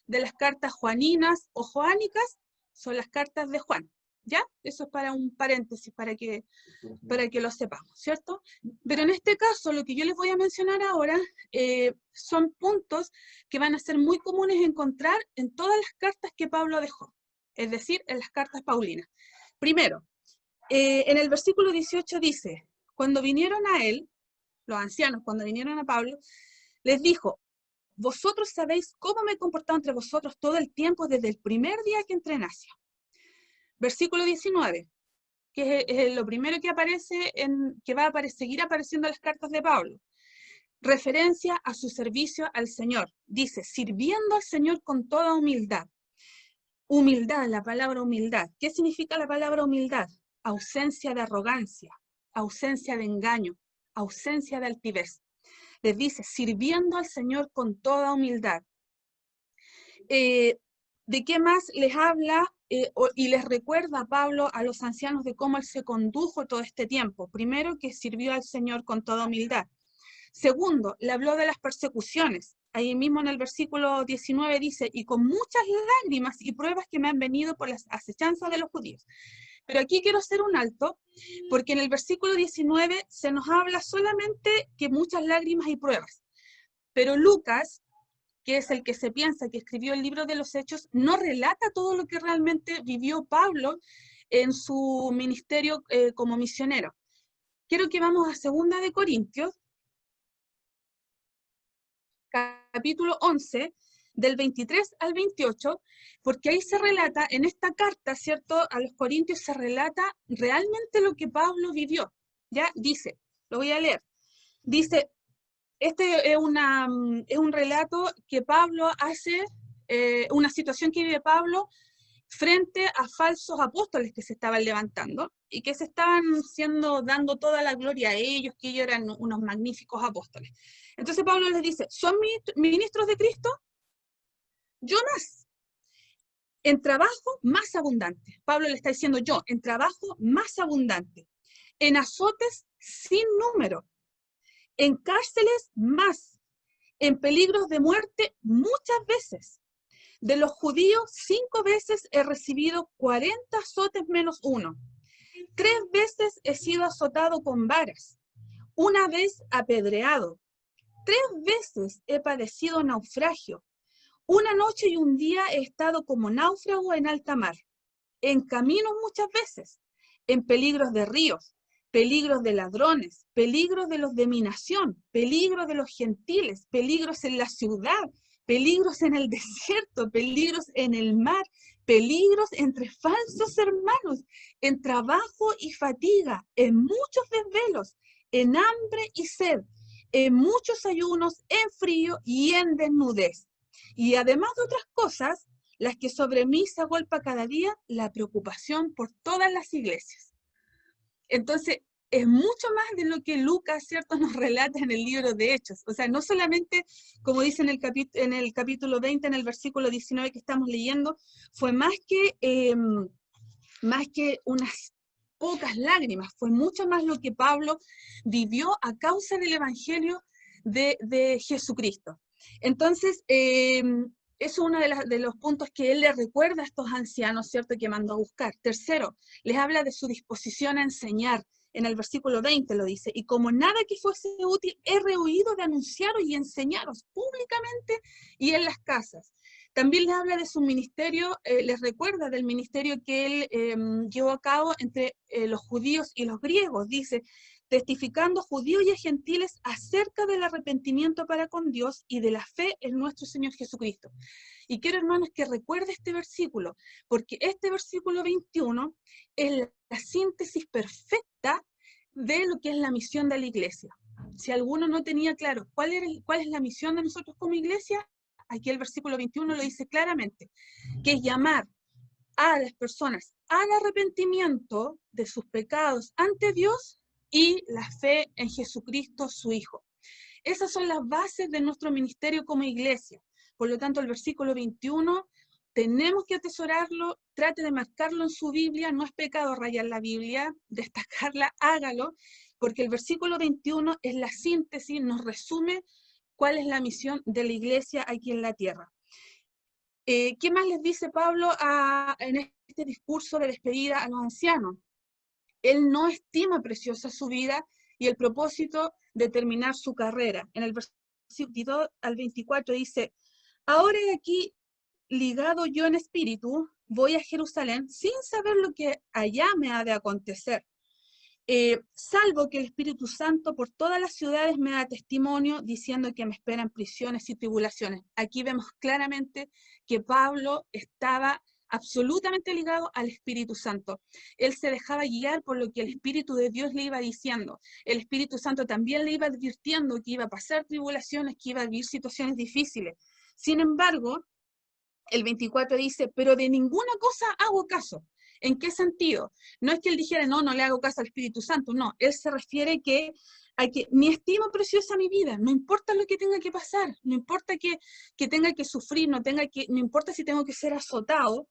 de las cartas juaninas o joánicas, son las cartas de Juan. ¿Ya? Eso es para un paréntesis, para que lo sepamos, ¿cierto? Pero en este caso, lo que yo les voy a mencionar ahora son puntos que van a ser muy comunes encontrar en todas las cartas que Pablo dejó, es decir, en las cartas paulinas. Primero, en el versículo 18 dice, cuando vinieron a él, los ancianos, cuando vinieron a Pablo, les dijo, vosotros sabéis cómo me he comportado entre vosotros todo el tiempo desde el primer día que entré en Asia. Versículo 19, que es lo primero que aparece, que va a seguir apareciendo en las cartas de Pablo. Referencia a su servicio al Señor. Dice, sirviendo al Señor con toda humildad. Humildad, la palabra humildad. ¿Qué significa la palabra humildad? Ausencia de arrogancia, ausencia de engaño, ausencia de altivez. Les dice, sirviendo al Señor con toda humildad. ¿De qué más les habla y les recuerda a Pablo a los ancianos de cómo él se condujo todo este tiempo? Primero, que sirvió al Señor con toda humildad. Segundo, le habló de las persecuciones. Ahí mismo en el versículo 19 dice, y con muchas lágrimas y pruebas que me han venido por las acechanzas de los judíos. Pero aquí quiero hacer un alto, porque en el versículo 19 se nos habla solamente que muchas lágrimas y pruebas. Pero Lucas, que es el que se piensa que escribió el libro de los Hechos, no relata todo lo que realmente vivió Pablo en su ministerio como misionero. Quiero que vamos a 2 de Corintios, capítulo 11, del 23 al 28, porque ahí se relata, en esta carta, ¿cierto?, a los Corintios se relata realmente lo que Pablo vivió. Ya dice, lo voy a leer, dice, este es un relato que Pablo hace, una situación que vive Pablo frente a falsos apóstoles que se estaban levantando y que se estaban dando toda la gloria a ellos, que ellos eran unos magníficos apóstoles. Entonces Pablo les dice, ¿son ministros de Cristo? Yo más. En trabajo más abundante. Pablo le está diciendo yo, en trabajo más abundante. En azotes sin número. En cárceles más. En peligros de muerte muchas veces. De los judíos 5 veces he recibido 40 azotes menos 1. 3 veces he sido azotado con varas. 1 vez apedreado. 3 veces he padecido naufragio. 1 noche y 1 día he estado como náufrago en alta mar. En caminos muchas veces. En peligros de ríos. Peligros de ladrones. Peligros de los de mi nación. Peligros de los gentiles. Peligros en la ciudad. Peligros en el desierto, peligros en el mar, peligros entre falsos hermanos, en trabajo y fatiga, en muchos desvelos, en hambre y sed, en muchos ayunos, en frío y en desnudez. Y además de otras cosas, las que sobre mí se agolpa cada día, la preocupación por todas las iglesias. Entonces, es mucho más de lo que Lucas, ¿cierto?, nos relata en el libro de Hechos. O sea, no solamente, como dice en el capítulo 20, en el versículo 19 que estamos leyendo, fue más que unas pocas lágrimas, fue mucho más lo que Pablo vivió a causa del evangelio de Jesucristo. Entonces, es uno de los puntos que él le recuerda a estos ancianos, ¿cierto?, que mandó a buscar. Tercero, les habla de su disposición a enseñar. En el versículo 20 lo dice, y como nada que fuese útil, he rehuido de anunciaros y enseñaros públicamente y en las casas. También les habla de su ministerio, les recuerda del ministerio que él llevó a cabo entre los judíos y los griegos. Dice, testificando a judíos y a gentiles acerca del arrepentimiento para con Dios y de la fe en nuestro Señor Jesucristo. Y quiero, hermanos, que recuerde este versículo, porque este versículo 21 es la síntesis perfecta de lo que es la misión de la iglesia. Si alguno no tenía claro cuál es la misión de nosotros como iglesia, aquí el versículo 21 lo dice claramente, que es llamar a las personas al arrepentimiento de sus pecados ante Dios y la fe en Jesucristo, su Hijo. Esas son las bases de nuestro ministerio como iglesia. Por lo tanto, el versículo 21 tenemos que atesorarlo, trate de marcarlo en su Biblia, no es pecado rayar la Biblia, destacarla, hágalo, porque el versículo 21 es la síntesis, nos resume cuál es la misión de la iglesia aquí en la tierra. ¿Qué más les dice Pablo en este discurso de despedida a los ancianos? Él no estima preciosa su vida y el propósito de terminar su carrera. En el versículo 22 al 24 dice, ahora aquí ligado yo en espíritu, voy a Jerusalén sin saber lo que allá me ha de acontecer. Salvo que el Espíritu Santo por todas las ciudades me da testimonio diciendo que me esperan prisiones y tribulaciones. Aquí vemos claramente que Pablo estaba absolutamente ligado al Espíritu Santo. Él se dejaba guiar por lo que el Espíritu de Dios le iba diciendo. El Espíritu Santo también le iba advirtiendo que iba a pasar tribulaciones, que iba a vivir situaciones difíciles. Sin embargo, el 24 dice, pero de ninguna cosa hago caso. ¿En qué sentido? No es que él dijera, no le hago caso al Espíritu Santo, no, él se refiere a que mi estimo preciosa mi vida, no importa lo que tenga que pasar, no importa que tenga que sufrir, no importa si tengo que ser azotado,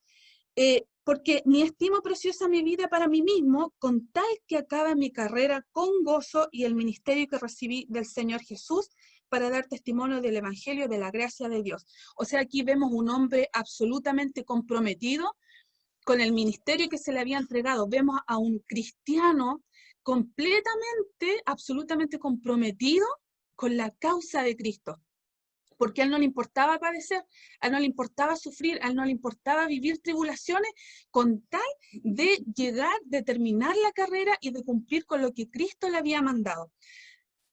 porque mi estimo preciosa mi vida para mí mismo, con tal que acabe mi carrera con gozo y el ministerio que recibí del Señor Jesús, para dar testimonio del Evangelio de la gracia de Dios. O sea, aquí vemos un hombre absolutamente comprometido con el ministerio que se le había entregado. Vemos a un cristiano completamente, absolutamente comprometido con la causa de Cristo. Porque a él no le importaba padecer, a él no le importaba sufrir, a él no le importaba vivir tribulaciones, con tal de llegar, de terminar la carrera y de cumplir con lo que Cristo le había mandado.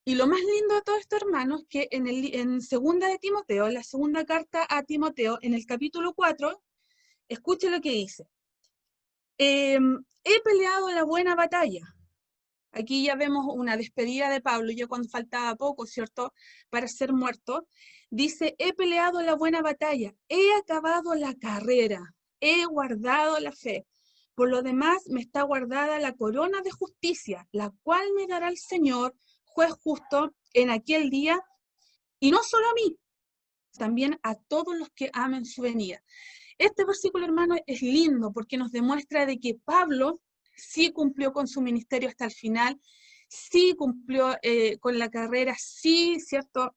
Y lo más lindo de todo esto, hermanos, que en segunda de Timoteo, la segunda carta a Timoteo, en el capítulo 4, escuche lo que dice. He peleado la buena batalla. Aquí ya vemos una despedida de Pablo, ya cuando faltaba poco, ¿cierto?, para ser muerto. Dice, he peleado la buena batalla, he acabado la carrera, he guardado la fe. Por lo demás, me está guardada la corona de justicia, la cual me dará el Señor, juez justo, en aquel día, y no solo a mí, también a todos los que amen su venida. Este versículo, hermano, es lindo porque nos demuestra de que Pablo sí cumplió con su ministerio hasta el final, sí cumplió con la carrera, sí, ¿cierto?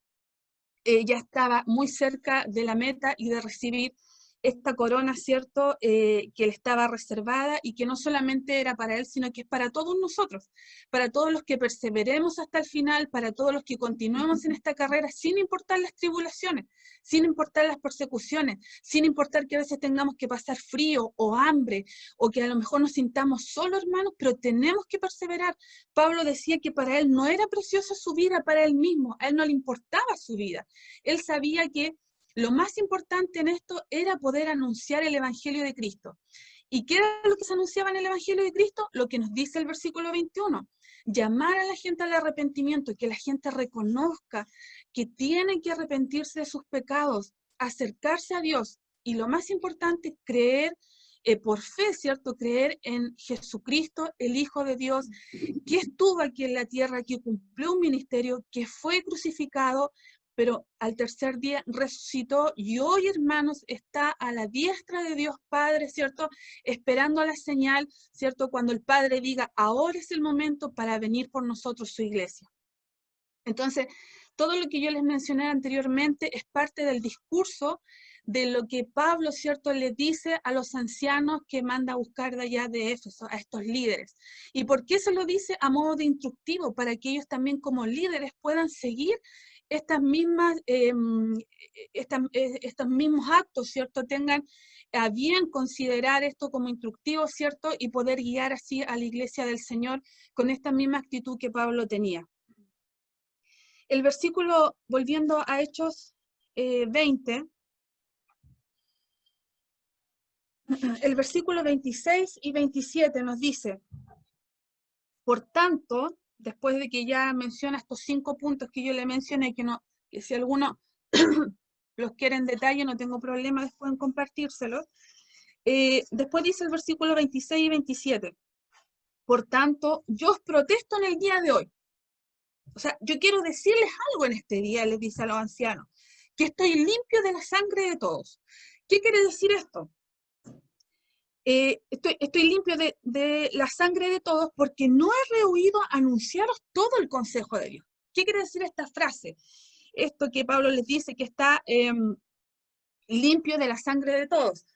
Ya estaba muy cerca de la meta y de recibir esta corona, ¿cierto?, que le estaba reservada y que no solamente era para él, sino que es para todos nosotros, para todos los que perseveremos hasta el final, para todos los que continuemos en esta carrera, sin importar las tribulaciones, sin importar las persecuciones, sin importar que a veces tengamos que pasar frío o hambre, o que a lo mejor nos sintamos solos, hermanos, pero tenemos que perseverar. Pablo decía que para él no era preciosa su vida para él mismo, a él no le importaba su vida. Él sabía que lo más importante en esto era poder anunciar el Evangelio de Cristo. ¿Y qué era lo que se anunciaba en el Evangelio de Cristo? Lo que nos dice el versículo 21. Llamar a la gente al arrepentimiento, que la gente reconozca que tiene que arrepentirse de sus pecados, acercarse a Dios. Y lo más importante, creer por fe, ¿cierto? Creer en Jesucristo, el Hijo de Dios, que estuvo aquí en la tierra, que cumplió un ministerio, que fue crucificado, pero al tercer día resucitó y hoy, hermanos, está a la diestra de Dios Padre, ¿cierto? Esperando la señal, ¿cierto? Cuando el Padre diga, ahora es el momento para venir por nosotros, su iglesia. Entonces, todo lo que yo les mencioné anteriormente es parte del discurso de lo que Pablo, ¿cierto?, le dice a los ancianos que manda a buscar de allá de Éfeso, a estos líderes. ¿Y por qué se lo dice? A modo de instructivo, para que ellos también como líderes puedan seguir estos mismos actos, ¿cierto? Tengan a bien considerar esto como instructivo, ¿cierto? Y poder guiar así a la iglesia del Señor con esta misma actitud que Pablo tenía. El versículo, volviendo a Hechos 20, el versículo 26 y 27 nos dice, por tanto, después de que ya menciona estos 5 puntos que yo le mencioné, que si alguno los quiere en detalle, no tengo problema después en compartírselos. Después dice el versículo 26 y 27. Por tanto, yo os protesto en el día de hoy. O sea, yo quiero decirles algo en este día, les dice a los ancianos, que estoy limpio de la sangre de todos. ¿Qué quiere decir esto? Estoy limpio de la sangre de todos porque no he rehuido anunciaros todo el consejo de Dios. ¿Qué quiere decir esta frase? Esto que Pablo les dice que está limpio de la sangre de todos.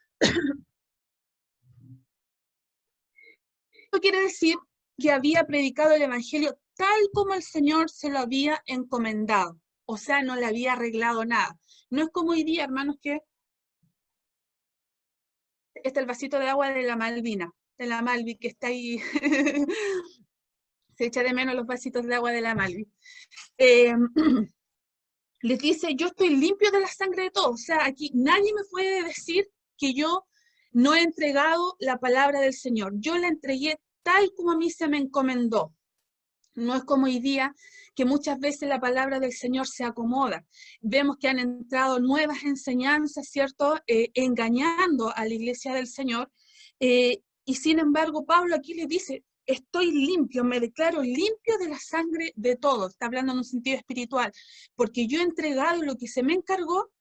Esto quiere decir que había predicado el Evangelio tal como el Señor se lo había encomendado. O sea, no le había arreglado nada. No es como hoy día, hermanos, que este es el vasito de agua de la Malvina, de la Malvi, que está ahí. Se echa de menos los vasitos de agua de la Malvi. Les dice, yo estoy limpio de la sangre de todos. O sea, aquí nadie me puede decir que yo no he entregado la palabra del Señor. Yo la entregué tal como a mí se me encomendó. No es como hoy día, que muchas veces la palabra del Señor se acomoda. Vemos que han entrado nuevas enseñanzas, ¿cierto? Engañando a la iglesia del Señor. Y sin embargo, Pablo aquí le dice, estoy limpio, me declaro limpio de la sangre de todos. Está hablando en un sentido espiritual, porque yo he entregado lo que se me encargó,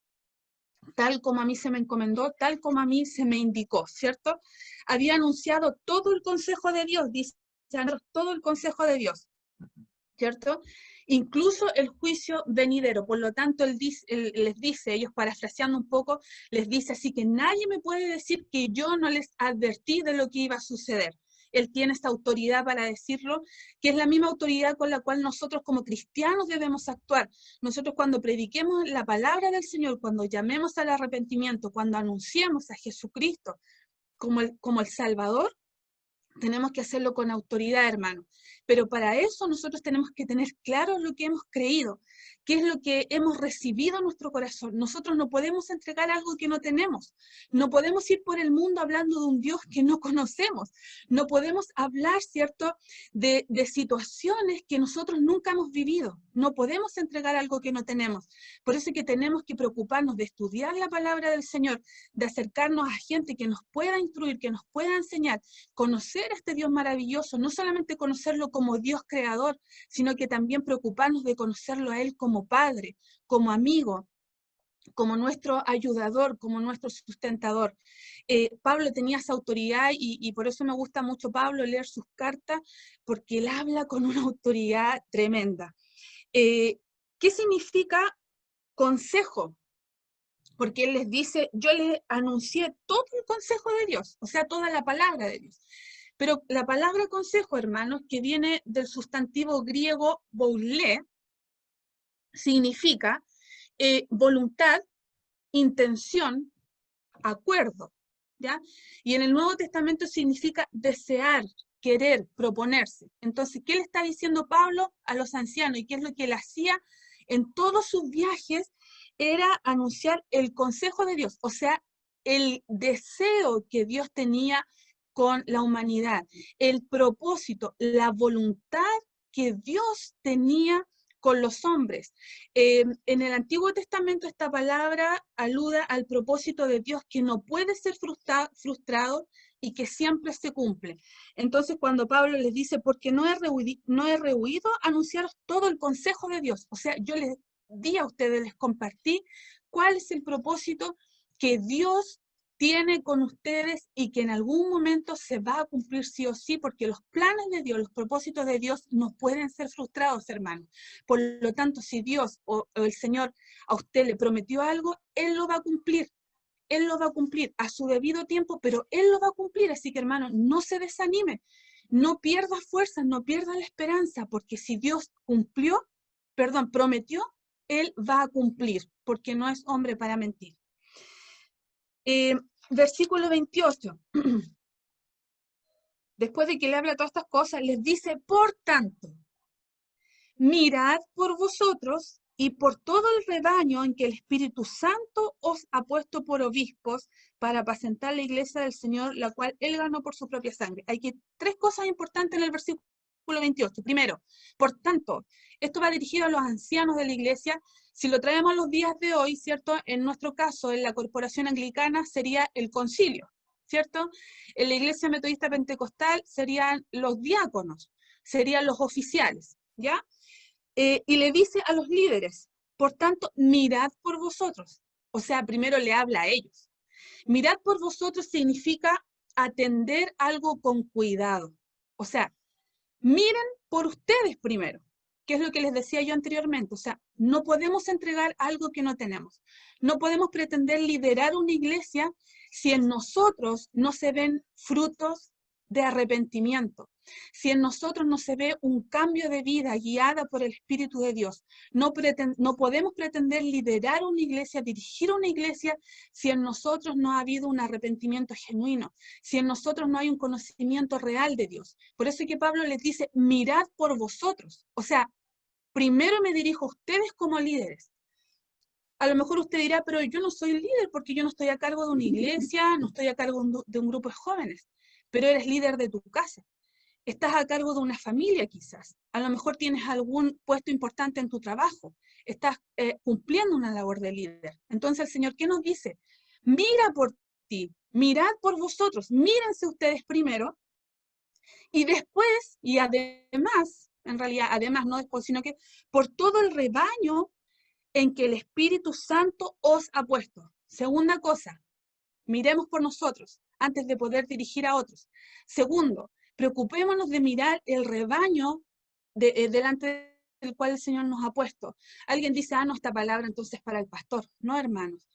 tal como a mí se me encomendó, tal como a mí se me indicó, ¿cierto? Había anunciado todo el consejo de Dios, dice todo el consejo de Dios, ¿cierto? Incluso el juicio venidero. Por lo tanto, les dice, ellos parafraseando un poco, les dice así que nadie me puede decir que yo no les advertí de lo que iba a suceder. Él tiene esta autoridad para decirlo, que es la misma autoridad con la cual nosotros como cristianos debemos actuar. Nosotros cuando prediquemos la palabra del Señor, cuando llamemos al arrepentimiento, cuando anunciemos a Jesucristo como el Salvador, tenemos que hacerlo con autoridad, hermano. Pero para eso nosotros tenemos que tener claro lo que hemos creído, qué es lo que hemos recibido en nuestro corazón. Nosotros no podemos entregar algo que no tenemos. No podemos ir por el mundo hablando de un Dios que no conocemos. No podemos hablar, ¿cierto?, de situaciones que nosotros nunca hemos vivido. No podemos entregar algo que no tenemos. Por eso es que tenemos que preocuparnos de estudiar la palabra del Señor, de acercarnos a gente que nos pueda instruir, que nos pueda enseñar, conocer a este Dios maravilloso, no solamente conocerlo como Dios creador, sino que también preocuparnos de conocerlo a Él como Padre, como amigo, como nuestro ayudador, como nuestro sustentador. Pablo tenía esa autoridad y por eso me gusta mucho Pablo leer sus cartas, porque él habla con una autoridad tremenda. ¿Qué significa consejo? Porque él les dice, yo les anuncié todo el consejo de Dios, o sea, toda la palabra de Dios. Pero la palabra consejo, hermanos, que viene del sustantivo griego boulé, significa voluntad, intención, acuerdo, ¿ya? Y en el Nuevo Testamento significa desear, querer, proponerse. Entonces, ¿qué le está diciendo Pablo a los ancianos? ¿Y qué es lo que él hacía en todos sus viajes? Era anunciar el consejo de Dios, o sea, el deseo que Dios tenía con la humanidad, el propósito, la voluntad que Dios tenía con los hombres. En el Antiguo Testamento esta palabra alude al propósito de Dios que no puede ser frustrado y que siempre se cumple. Entonces cuando Pablo les dice, porque no he rehuido anunciar todo el consejo de Dios, o sea, yo les di a ustedes, les compartí cuál es el propósito que Dios tiene con ustedes y que en algún momento se va a cumplir sí o sí, porque los planes de Dios, los propósitos de Dios no pueden ser frustrados, hermanos. Por lo tanto, si Dios o el Señor a usted le prometió algo, Él lo va a cumplir. Él lo va a cumplir a su debido tiempo, pero Él lo va a cumplir. Así que, hermano, no se desanime, no pierda fuerzas, no pierda la esperanza, porque si Dios prometió, Él va a cumplir, porque no es hombre para mentir. Versículo 28. Después de que le habla todas estas cosas, les dice, por tanto, mirad por vosotros y por todo el rebaño en que el Espíritu Santo os ha puesto por obispos para apacentar la iglesia del Señor, la cual Él ganó por su propia sangre. Hay tres cosas importantes en el versículo 28. Primero, por tanto, esto va dirigido a los ancianos de la iglesia. Si lo traemos a los días de hoy, ¿cierto? En nuestro caso, en la corporación anglicana, sería el concilio, ¿cierto? En la iglesia metodista pentecostal serían los diáconos, serían los oficiales, ¿ya? Y le dice a los líderes, por tanto, mirad por vosotros. O sea, primero le habla a ellos. Mirad por vosotros significa atender algo con cuidado. O sea, miren por ustedes primero, que es lo que les decía yo anteriormente. O sea, no podemos entregar algo que no tenemos. No podemos pretender liderar una iglesia si en nosotros no se ven frutos de arrepentimiento, si en nosotros no se ve un cambio de vida guiada por el Espíritu de Dios. No podemos pretender liderar una iglesia, dirigir una iglesia, si en nosotros no ha habido un arrepentimiento genuino, si en nosotros no hay un conocimiento real de Dios. Por eso es que Pablo les dice, mirad por vosotros. O sea, primero me dirijo a ustedes como líderes. A lo mejor usted dirá, pero yo no soy líder porque yo no estoy a cargo de una iglesia, no estoy a cargo de un grupo de jóvenes, pero eres líder de tu casa. Estás a cargo de una familia quizás. A lo mejor tienes algún puesto importante en tu trabajo. Estás cumpliendo una labor de líder. Entonces el Señor, ¿qué nos dice? Mira por ti, mirad por vosotros, mírense ustedes primero, y después, y además, en realidad, además, no después, sino que por todo el rebaño en que el Espíritu Santo os ha puesto. Segunda cosa, miremos por nosotros antes de poder dirigir a otros. Segundo, preocupémonos de mirar el rebaño delante del cual el Señor nos ha puesto. Alguien dice, no, esta palabra entonces para el pastor. No, hermanos.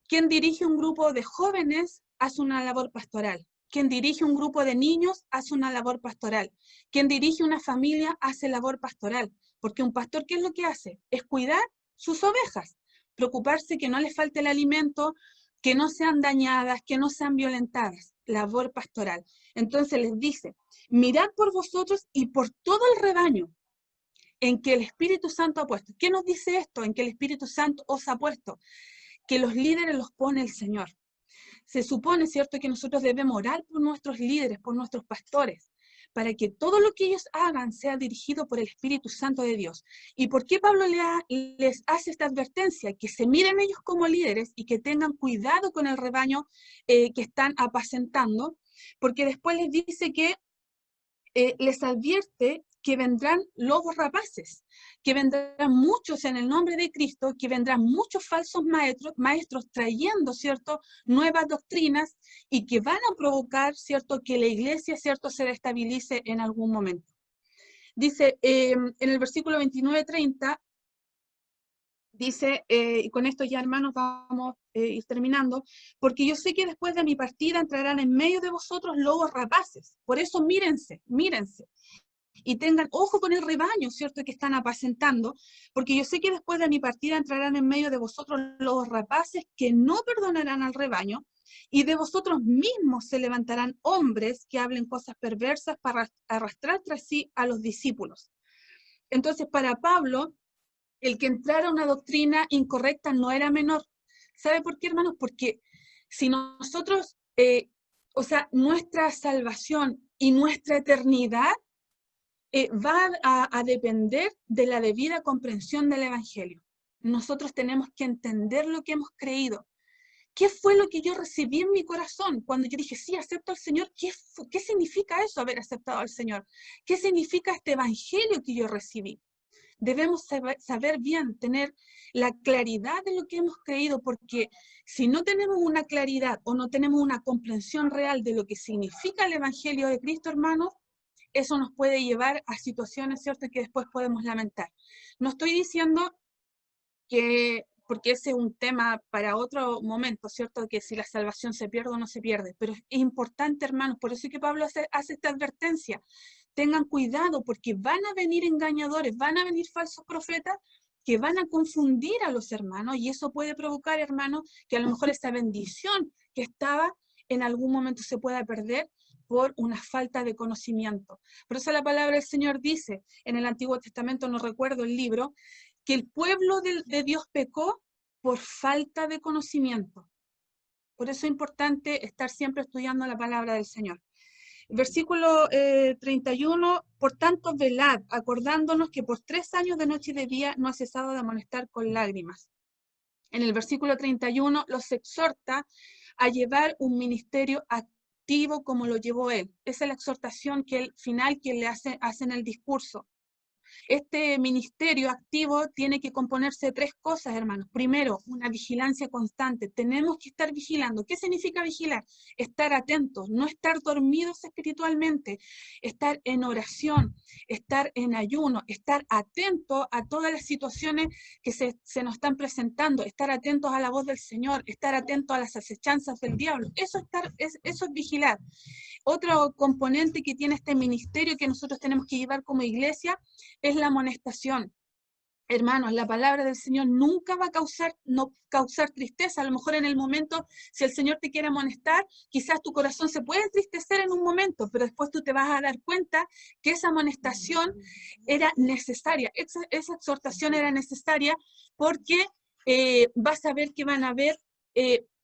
Quien dirige un grupo de jóvenes hace una labor pastoral. Quien dirige un grupo de niños hace una labor pastoral. Quien dirige una familia hace labor pastoral. Porque un pastor, ¿qué es lo que hace? Es cuidar sus ovejas, preocuparse que no les falte el alimento, que no sean dañadas, que no sean violentadas. Labor pastoral. Entonces les dice, mirad por vosotros y por todo el rebaño en que el Espíritu Santo ha puesto. ¿Qué nos dice esto? En que el Espíritu Santo os ha puesto. Que los líderes los pone el Señor. Se supone, ¿cierto?, que nosotros debemos orar por nuestros líderes, por nuestros pastores, para que todo lo que ellos hagan sea dirigido por el Espíritu Santo de Dios. ¿Y por qué Pablo les hace esta advertencia? Que se miren ellos como líderes y que tengan cuidado con el rebaño que están apacentando, porque después les dice que les advierte que vendrán lobos rapaces, que vendrán muchos en el nombre de Cristo, que vendrán muchos falsos maestros trayendo, ¿cierto?, nuevas doctrinas y que van a provocar, ¿cierto?, que la iglesia, ¿cierto?, se destabilice en algún momento. Dice en el versículo 29-30, dice, y con esto ya hermanos vamos a ir terminando, porque yo sé que después de mi partida entrarán en medio de vosotros lobos rapaces, por eso mírense, y tengan ojo con el rebaño, ¿cierto?, que están apacentando, porque yo sé que después de mi partida entrarán en medio de vosotros lobos rapaces que no perdonarán al rebaño, y de vosotros mismos se levantarán hombres que hablen cosas perversas para arrastrar tras sí a los discípulos. Entonces, para Pablo, el que entrara una doctrina incorrecta no era menor. ¿Sabe por qué, hermanos? Porque si nosotros, nuestra salvación y nuestra eternidad va a depender de la debida comprensión del Evangelio. Nosotros tenemos que entender lo que hemos creído. ¿Qué fue lo que yo recibí en mi corazón cuando yo dije, sí, acepto al Señor? ¿Qué significa eso, haber aceptado al Señor? ¿Qué significa este Evangelio que yo recibí? Debemos saber bien, tener la claridad de lo que hemos creído, porque si no tenemos una claridad o no tenemos una comprensión real de lo que significa el Evangelio de Cristo, hermanos, eso nos puede llevar a situaciones, ¿cierto?, que después podemos lamentar. No estoy diciendo que, porque ese es un tema para otro momento, ¿cierto?, que si la salvación se pierde o no se pierde, pero es importante, hermanos, por eso es que Pablo hace esta advertencia. Tengan cuidado porque van a venir engañadores, van a venir falsos profetas que van a confundir a los hermanos y eso puede provocar, hermanos, que a lo mejor esa bendición que estaba en algún momento se pueda perder por una falta de conocimiento. Por eso la palabra del Señor dice, en el Antiguo Testamento, no recuerdo el libro, que el pueblo de Dios pecó por falta de conocimiento. Por eso es importante estar siempre estudiando la palabra del Señor. Versículo 31, por tanto velad, acordándonos que por 3 años de noche y de día no ha cesado de amonestar con lágrimas. En el versículo 31 los exhorta a llevar un ministerio activo como lo llevó él. Esa es la exhortación final que le hace en el discurso. Este ministerio activo tiene que componerse de 3 cosas, hermanos. Primero, una vigilancia constante. Tenemos que estar vigilando. ¿Qué significa vigilar? Estar atentos, no estar dormidos espiritualmente, estar en oración, estar en ayuno, estar atentos a todas las situaciones que se nos están presentando, estar atentos a la voz del Señor, estar atentos a las acechanzas del diablo. Eso es vigilar. Otro componente que tiene este ministerio que nosotros tenemos que llevar como iglesia es la amonestación. Hermanos, la palabra del Señor nunca va a causar tristeza. A lo mejor en el momento, si el Señor te quiere amonestar, quizás tu corazón se puede entristecer en un momento, pero después tú te vas a dar cuenta que esa amonestación era necesaria. Esa exhortación era necesaria porque vas a ver que van a haber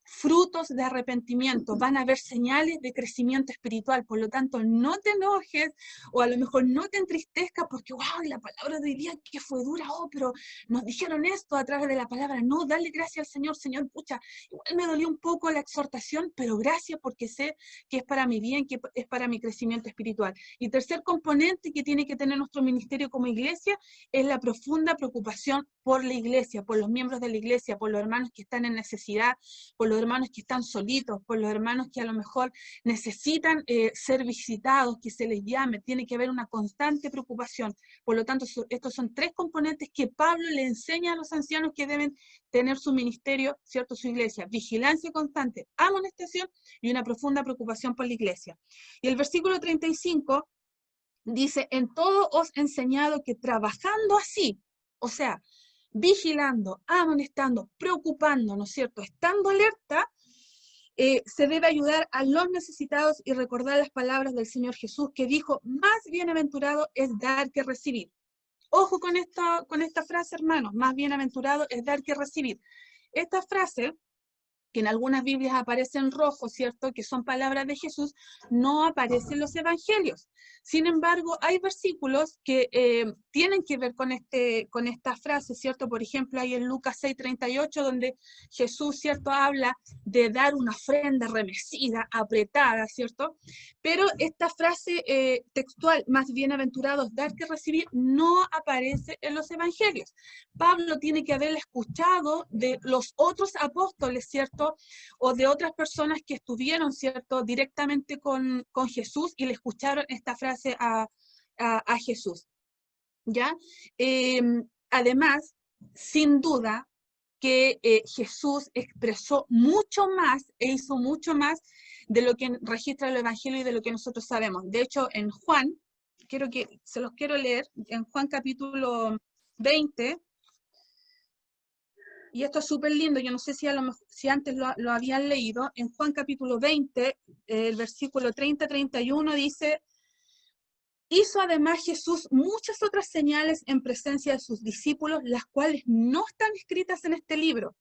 frutos de arrepentimiento, van a haber señales de crecimiento espiritual. Por lo tanto, no te enojes o a lo mejor no te entristezcas porque, wow, la palabra de hoy día que fue dura, oh, pero nos dijeron esto a través de la palabra. No, dale gracias al Señor, Señor, pucha, igual me dolió un poco la exhortación, pero gracias porque sé que es para mi bien, que es para mi crecimiento espiritual. Y tercer componente que tiene que tener nuestro ministerio como iglesia es la profunda preocupación por la iglesia, por los miembros de la iglesia, por los hermanos que están en necesidad, por los hermanos que están solitos, por los hermanos que a lo mejor necesitan ser visitados, que se les llame. Tiene que haber una constante preocupación. Por lo tanto, estos son tres componentes que Pablo le enseña a los ancianos que deben tener su ministerio, ¿cierto? Su iglesia: vigilancia constante, amonestación y una profunda preocupación por la iglesia. Y el versículo 35 dice: en todo os he enseñado que trabajando así, o sea, vigilando, amonestando, preocupando, ¿no es cierto?, estando alerta, se debe ayudar a los necesitados y recordar las palabras del Señor Jesús, que dijo: más bienaventurado es dar que recibir. Ojo con esta frase, hermanos: más bienaventurado es dar que recibir. Esta frase, que en algunas Biblias aparece en rojo, ¿cierto?, que son palabras de Jesús, no aparece en los evangelios. Sin embargo, hay versículos que tienen que ver con esta frase, ¿cierto? Por ejemplo, hay en Lucas 6:38, donde Jesús, ¿cierto?, habla de dar una ofrenda remecida, apretada, ¿cierto? Pero esta frase textual, más bienaventurados dar que recibir, no aparece en los evangelios. Pablo tiene que haberla escuchado de los otros apóstoles, ¿cierto?, o de otras personas que estuvieron, ¿cierto?, directamente con Jesús y le escucharon esta frase a Jesús, ¿ya? Además, sin duda, que Jesús expresó mucho más e hizo mucho más de lo que registra el Evangelio y de lo que nosotros sabemos. De hecho, en Juan, se los quiero leer, en Juan capítulo 20, y esto es súper lindo, yo no sé si antes lo habían leído. En Juan capítulo 20, el versículo 30-31 dice: hizo además Jesús muchas otras señales en presencia de sus discípulos, las cuales no están escritas en este libro,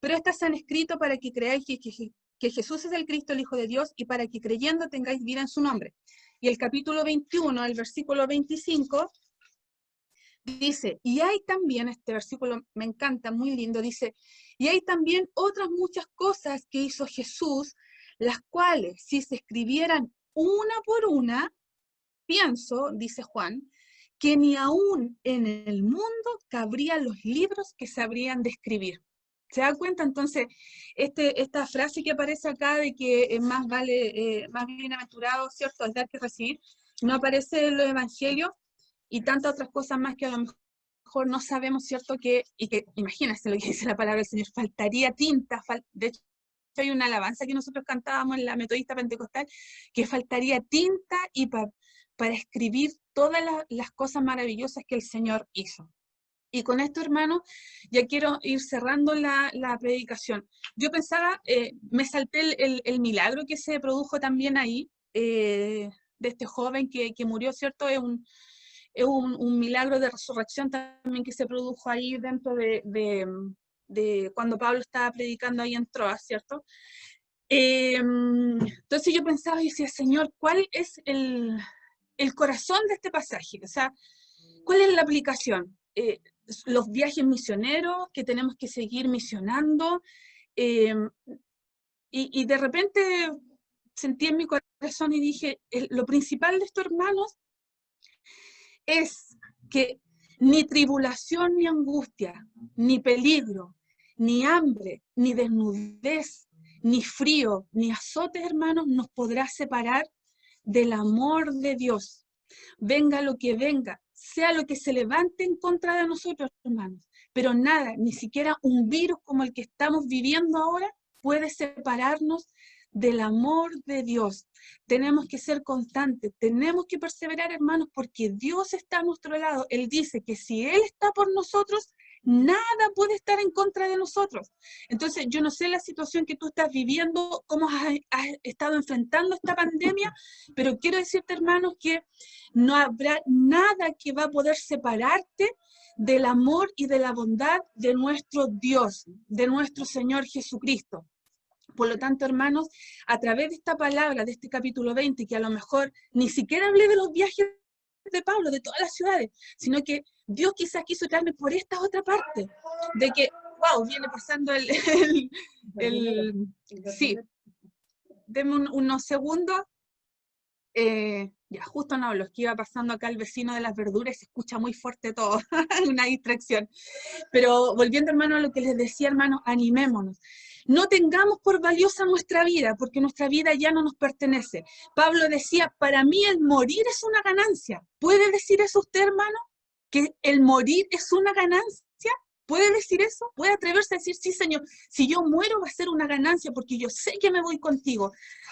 pero estas se han escrito para que creáis que Jesús es el Cristo, el Hijo de Dios, y para que creyendo tengáis vida en su nombre. Y el capítulo 21, el versículo 25, dice: y hay también, este versículo me encanta, muy lindo, dice: y hay también otras muchas cosas que hizo Jesús, las cuales, si se escribieran una por una, pienso, dice Juan, que ni aún en el mundo cabrían los libros que se habrían de escribir. ¿Se da cuenta? Entonces, esta frase que aparece acá de que más vale, más bienaventurado, ¿cierto?, es dar que recibir, no aparece en los evangelios, y tantas otras cosas más que a lo mejor no sabemos, ¿cierto?, y que imagínense lo que dice la palabra del Señor: faltaría tinta, de hecho hay una alabanza que nosotros cantábamos en la Metodista Pentecostal, que faltaría tinta y para escribir todas las cosas maravillosas que el Señor hizo. Y con esto, hermanos, ya quiero ir cerrando la predicación. Yo pensaba, me salté el milagro que se produjo también ahí, de este joven que murió, ¿cierto? Es un milagro de resurrección también que se produjo ahí dentro de cuando Pablo estaba predicando ahí en Troas, ¿cierto? Entonces yo pensaba y decía: Señor, ¿cuál es el corazón de este pasaje? O sea, ¿cuál es la aplicación? Los viajes misioneros, que tenemos que seguir misionando, y de repente sentí en mi corazón y dije: lo principal de estos hermanos es que ni tribulación ni angustia, ni peligro, ni hambre, ni desnudez, ni frío, ni azotes, hermanos, nos podrá separar del amor de Dios. Venga lo que venga, sea lo que se levante en contra de nosotros, hermanos, pero nada, ni siquiera un virus como el que estamos viviendo ahora puede separarnos del amor de Dios. Tenemos que ser constantes, tenemos que perseverar, hermanos, porque Dios está a nuestro lado. Él dice que si Él está por nosotros, nada puede estar en contra de nosotros. Entonces, yo no sé la situación que tú estás viviendo, cómo has estado enfrentando esta pandemia, pero quiero decirte, hermanos, que no habrá nada que va a poder separarte del amor y de la bondad de nuestro Dios, de nuestro Señor Jesucristo. Por lo tanto, hermanos, a través de esta palabra, de este capítulo 20, que a lo mejor ni siquiera hablé de los viajes de Pablo, de todas las ciudades, sino que Dios quizás quiso traerme por esta otra parte, de que, wow, viene pasando sí, denme unos segundos. Ya, justo no hablo, es que iba pasando acá el vecino de las verduras y se escucha muy fuerte todo, una distracción. Pero volviendo, hermano, a lo que les decía, hermano, animémonos. No tengamos por valiosa nuestra vida, porque nuestra vida ya no nos pertenece. Pablo decía, para mí el morir es una ganancia. ¿Puede decir eso usted, hermano? ¿Que el morir es una ganancia? ¿Puede decir eso? ¿Puede atreverse a decir, sí, Señor, si yo muero va a ser una ganancia porque yo sé que me voy contigo?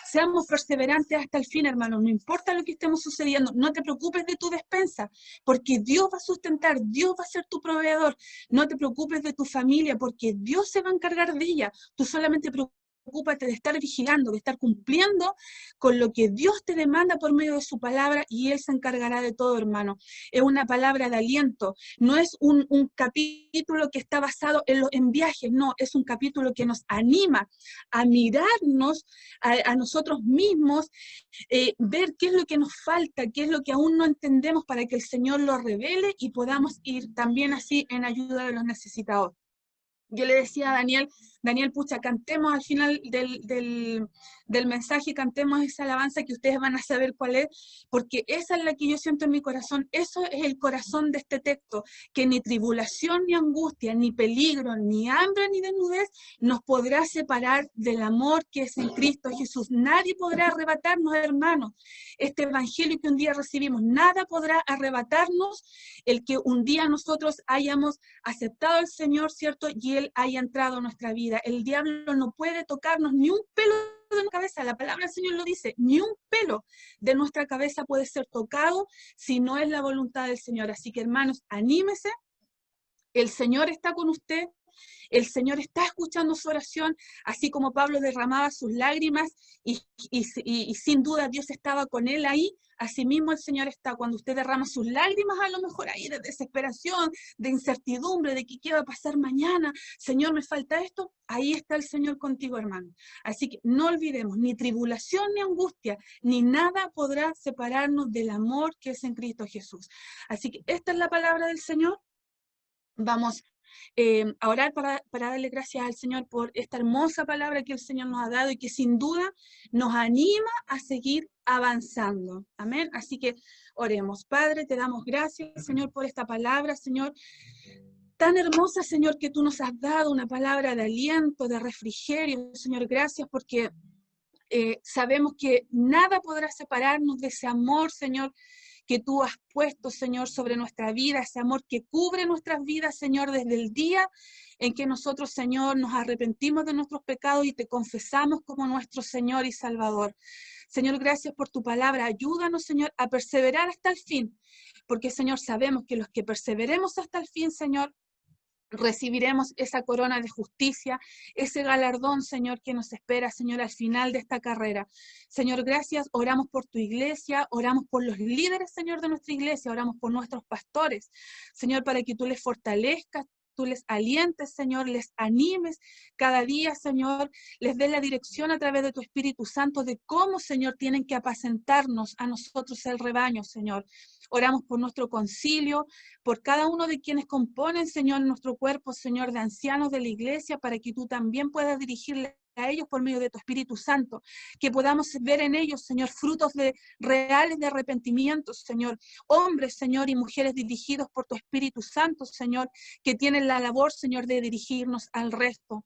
Seamos perseverantes hasta el fin, hermanos, no importa lo que estemos sucediendo, no te preocupes de tu despensa, porque Dios va a sustentar, Dios va a ser tu proveedor. No te preocupes de tu familia, porque Dios se va a encargar de ella. Tú solamente preocúpate de estar vigilando, de estar cumpliendo con lo que Dios te demanda por medio de su palabra, y Él se encargará de todo, hermano. Es una palabra de aliento, no es un capítulo que está basado en viajes, no, es un capítulo que nos anima a mirarnos a nosotros mismos, ver qué es lo que nos falta, qué es lo que aún no entendemos para que el Señor lo revele y podamos ir también así en ayuda de los necesitados. Yo le decía a Daniel, pucha, cantemos al final del mensaje, cantemos esa alabanza que ustedes van a saber cuál es, porque esa es la que yo siento en mi corazón. Eso es el corazón de este texto, que ni tribulación, ni angustia, ni peligro, ni hambre, ni desnudez nos podrá separar del amor que es en Cristo Jesús. Nadie podrá arrebatarnos, hermanos, este evangelio que un día recibimos. Nada podrá arrebatarnos el que un día nosotros hayamos aceptado al Señor, ¿cierto? Y Él haya entrado en nuestra vida. El diablo no puede tocarnos ni un pelo de nuestra cabeza. La palabra del Señor lo dice, ni un pelo de nuestra cabeza puede ser tocado si no es la voluntad del Señor. Así que, hermanos, anímese. El Señor está con usted. El Señor está escuchando su oración, así como Pablo derramaba sus lágrimas y sin duda Dios estaba con él ahí. Asimismo el Señor está cuando usted derrama sus lágrimas, a lo mejor ahí de desesperación, de incertidumbre, de que qué va a pasar mañana. Señor, me falta esto. Ahí está el Señor contigo, hermano. Así que no olvidemos, ni tribulación ni angustia, ni nada podrá separarnos del amor que es en Cristo Jesús. Así que esta es la palabra del Señor. Vamos a orar para darle gracias al Señor por esta hermosa palabra que el Señor nos ha dado y que sin duda nos anima a seguir avanzando. Amén. Así que oremos. Padre, te damos gracias, Señor, por esta palabra, Señor, tan hermosa, Señor, que tú nos has dado, una palabra de aliento, de refrigerio. Señor, gracias porque sabemos que nada podrá separarnos de ese amor, Señor, que tú has puesto, Señor, sobre nuestra vida, ese amor que cubre nuestras vidas, Señor, desde el día en que nosotros, Señor, nos arrepentimos de nuestros pecados y te confesamos como nuestro Señor y Salvador. Señor, gracias por tu palabra. Ayúdanos, Señor, a perseverar hasta el fin, porque, Señor, sabemos que los que perseveremos hasta el fin, Señor, recibiremos esa corona de justicia, ese galardón, Señor, que nos espera, Señor, al final de esta carrera. Señor, gracias, oramos por tu iglesia, oramos por los líderes, Señor, de nuestra iglesia, oramos por nuestros pastores, Señor, para que tú les fortalezcas, tú les alientes, Señor, les animes cada día, Señor, les des la dirección a través de tu Espíritu Santo de cómo, Señor, tienen que apacentarnos a nosotros el rebaño, Señor. Oramos por nuestro concilio, por cada uno de quienes componen, Señor, nuestro cuerpo, Señor, de ancianos de la iglesia, para que tú también puedas dirigirle a ellos por medio de tu Espíritu Santo, que podamos ver en ellos, Señor, frutos reales de arrepentimiento, Señor, hombres, Señor, y mujeres dirigidos por tu Espíritu Santo, Señor, que tienen la labor, Señor, de dirigirnos al resto.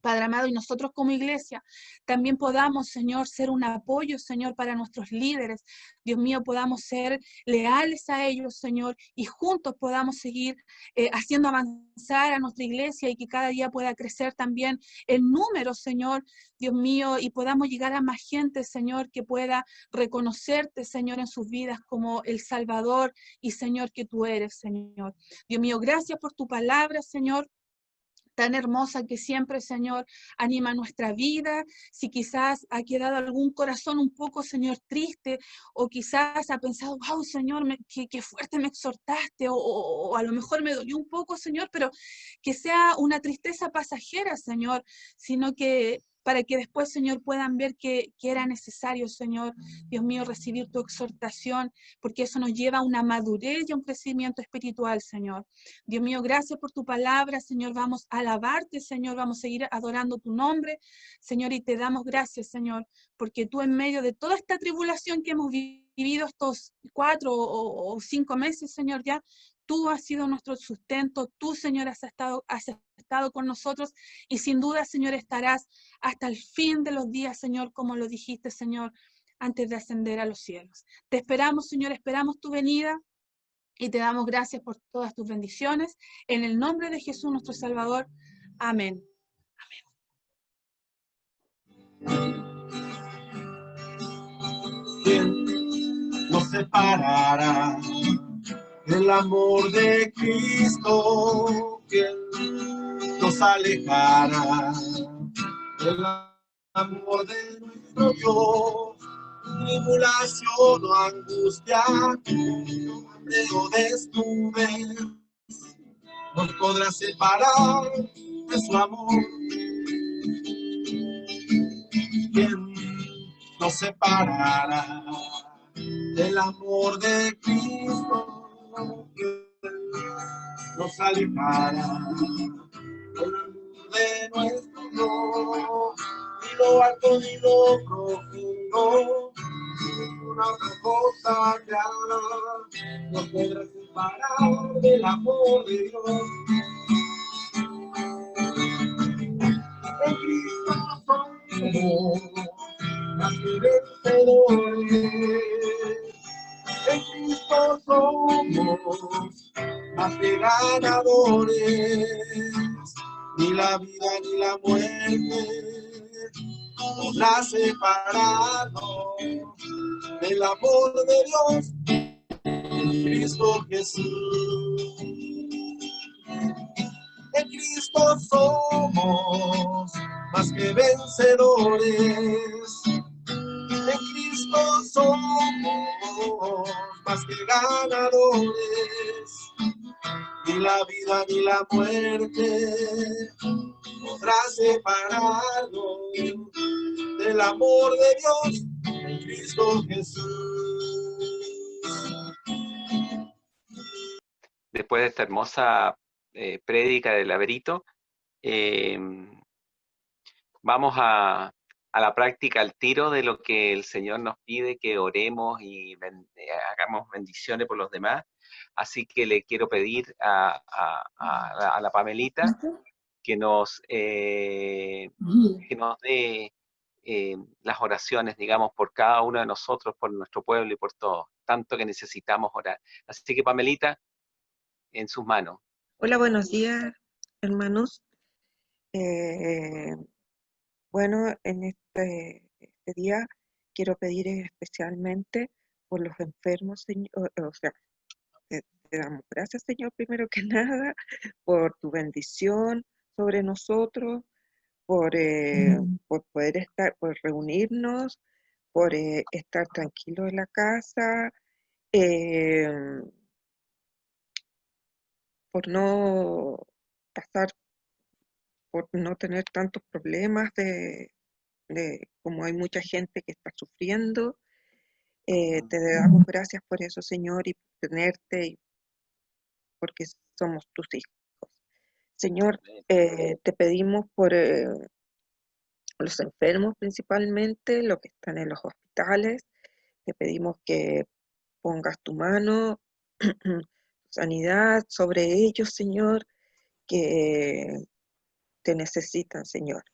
Padre amado, y nosotros como iglesia también podamos, Señor, ser un apoyo, Señor, para nuestros líderes. Dios mío, podamos ser leales a ellos, Señor, y juntos podamos seguir haciendo avanzar a nuestra iglesia y que cada día pueda crecer también el número, Señor, Dios mío, y podamos llegar a más gente, Señor, que pueda reconocerte, Señor, en sus vidas como el Salvador y Señor que tú eres, Señor. Dios mío, gracias por tu palabra, Señor, tan hermosa que siempre, Señor, anima nuestra vida. Si quizás ha quedado algún corazón un poco, Señor, triste, o quizás ha pensado, wow, Señor, qué fuerte me exhortaste, o a lo mejor me dolió un poco, Señor, pero que sea una tristeza pasajera, Señor, sino que para que después, Señor, puedan ver que era necesario, Señor, Dios mío, recibir tu exhortación, porque eso nos lleva a una madurez y a un crecimiento espiritual, Señor. Dios mío, gracias por tu palabra, Señor, vamos a alabarte, Señor, vamos a seguir adorando tu nombre, Señor, y te damos gracias, Señor, porque tú en medio de toda esta tribulación que hemos vivido estos 4 o 5 meses, Señor, ya, tú has sido nuestro sustento, tú, Señor, has estado con nosotros y sin duda, Señor, estarás hasta el fin de los días, Señor, como lo dijiste, Señor, antes de ascender a los cielos. Te esperamos, Señor, esperamos tu venida y te damos gracias por todas tus bendiciones. En el nombre de Jesús, nuestro Salvador. Amén. ¿Quién nos separará del amor de Cristo? ¿Quién nos alejará del amor de nuestro Dios? Tribulación o angustia, hambre o desnudez, nos podrá separar de su amor. ¿Quién nos separará del amor de Cristo? ¿Quién nos alejará del amor de nuestro Dios? Ni lo alto ni lo profundo, ninguna otra cosa que haga nos podrá separar del amor de Dios. En Cristo somos más que vencedores. En Cristo somos más que ganadores. Ni la vida ni la muerte podrá separarnos del amor de Dios en Cristo Jesús. En Cristo somos más que vencedores. En Cristo somos más que ganadores. Ni la vida ni la muerte podrá separarnos del amor de Dios en Cristo Jesús. Después de esta hermosa prédica del Laberito, vamos a la práctica al tiro de lo que el Señor nos pide, que oremos y hagamos bendiciones por los demás. Así que le quiero pedir a la Pamelita que nos dé las oraciones, digamos, por cada uno de nosotros, por nuestro pueblo y por todos, tanto que necesitamos orar. Así que, Pamelita, en sus manos. Hola, buenos días, hermanos. Bueno, en este día quiero pedir especialmente por los enfermos, Señor, o sea, te damos gracias, Señor, primero que nada, por tu bendición sobre nosotros, por poder estar, por reunirnos, por estar tranquilos en la casa, por no pasar, por no tener tantos problemas de como hay mucha gente que está sufriendo. Te damos gracias por eso, Señor, y por tenerte, porque somos tus hijos. Señor, te pedimos por los enfermos principalmente, los que están en los hospitales. Te pedimos que pongas tu mano, sanidad sobre ellos, Señor, que te necesitan, Señor.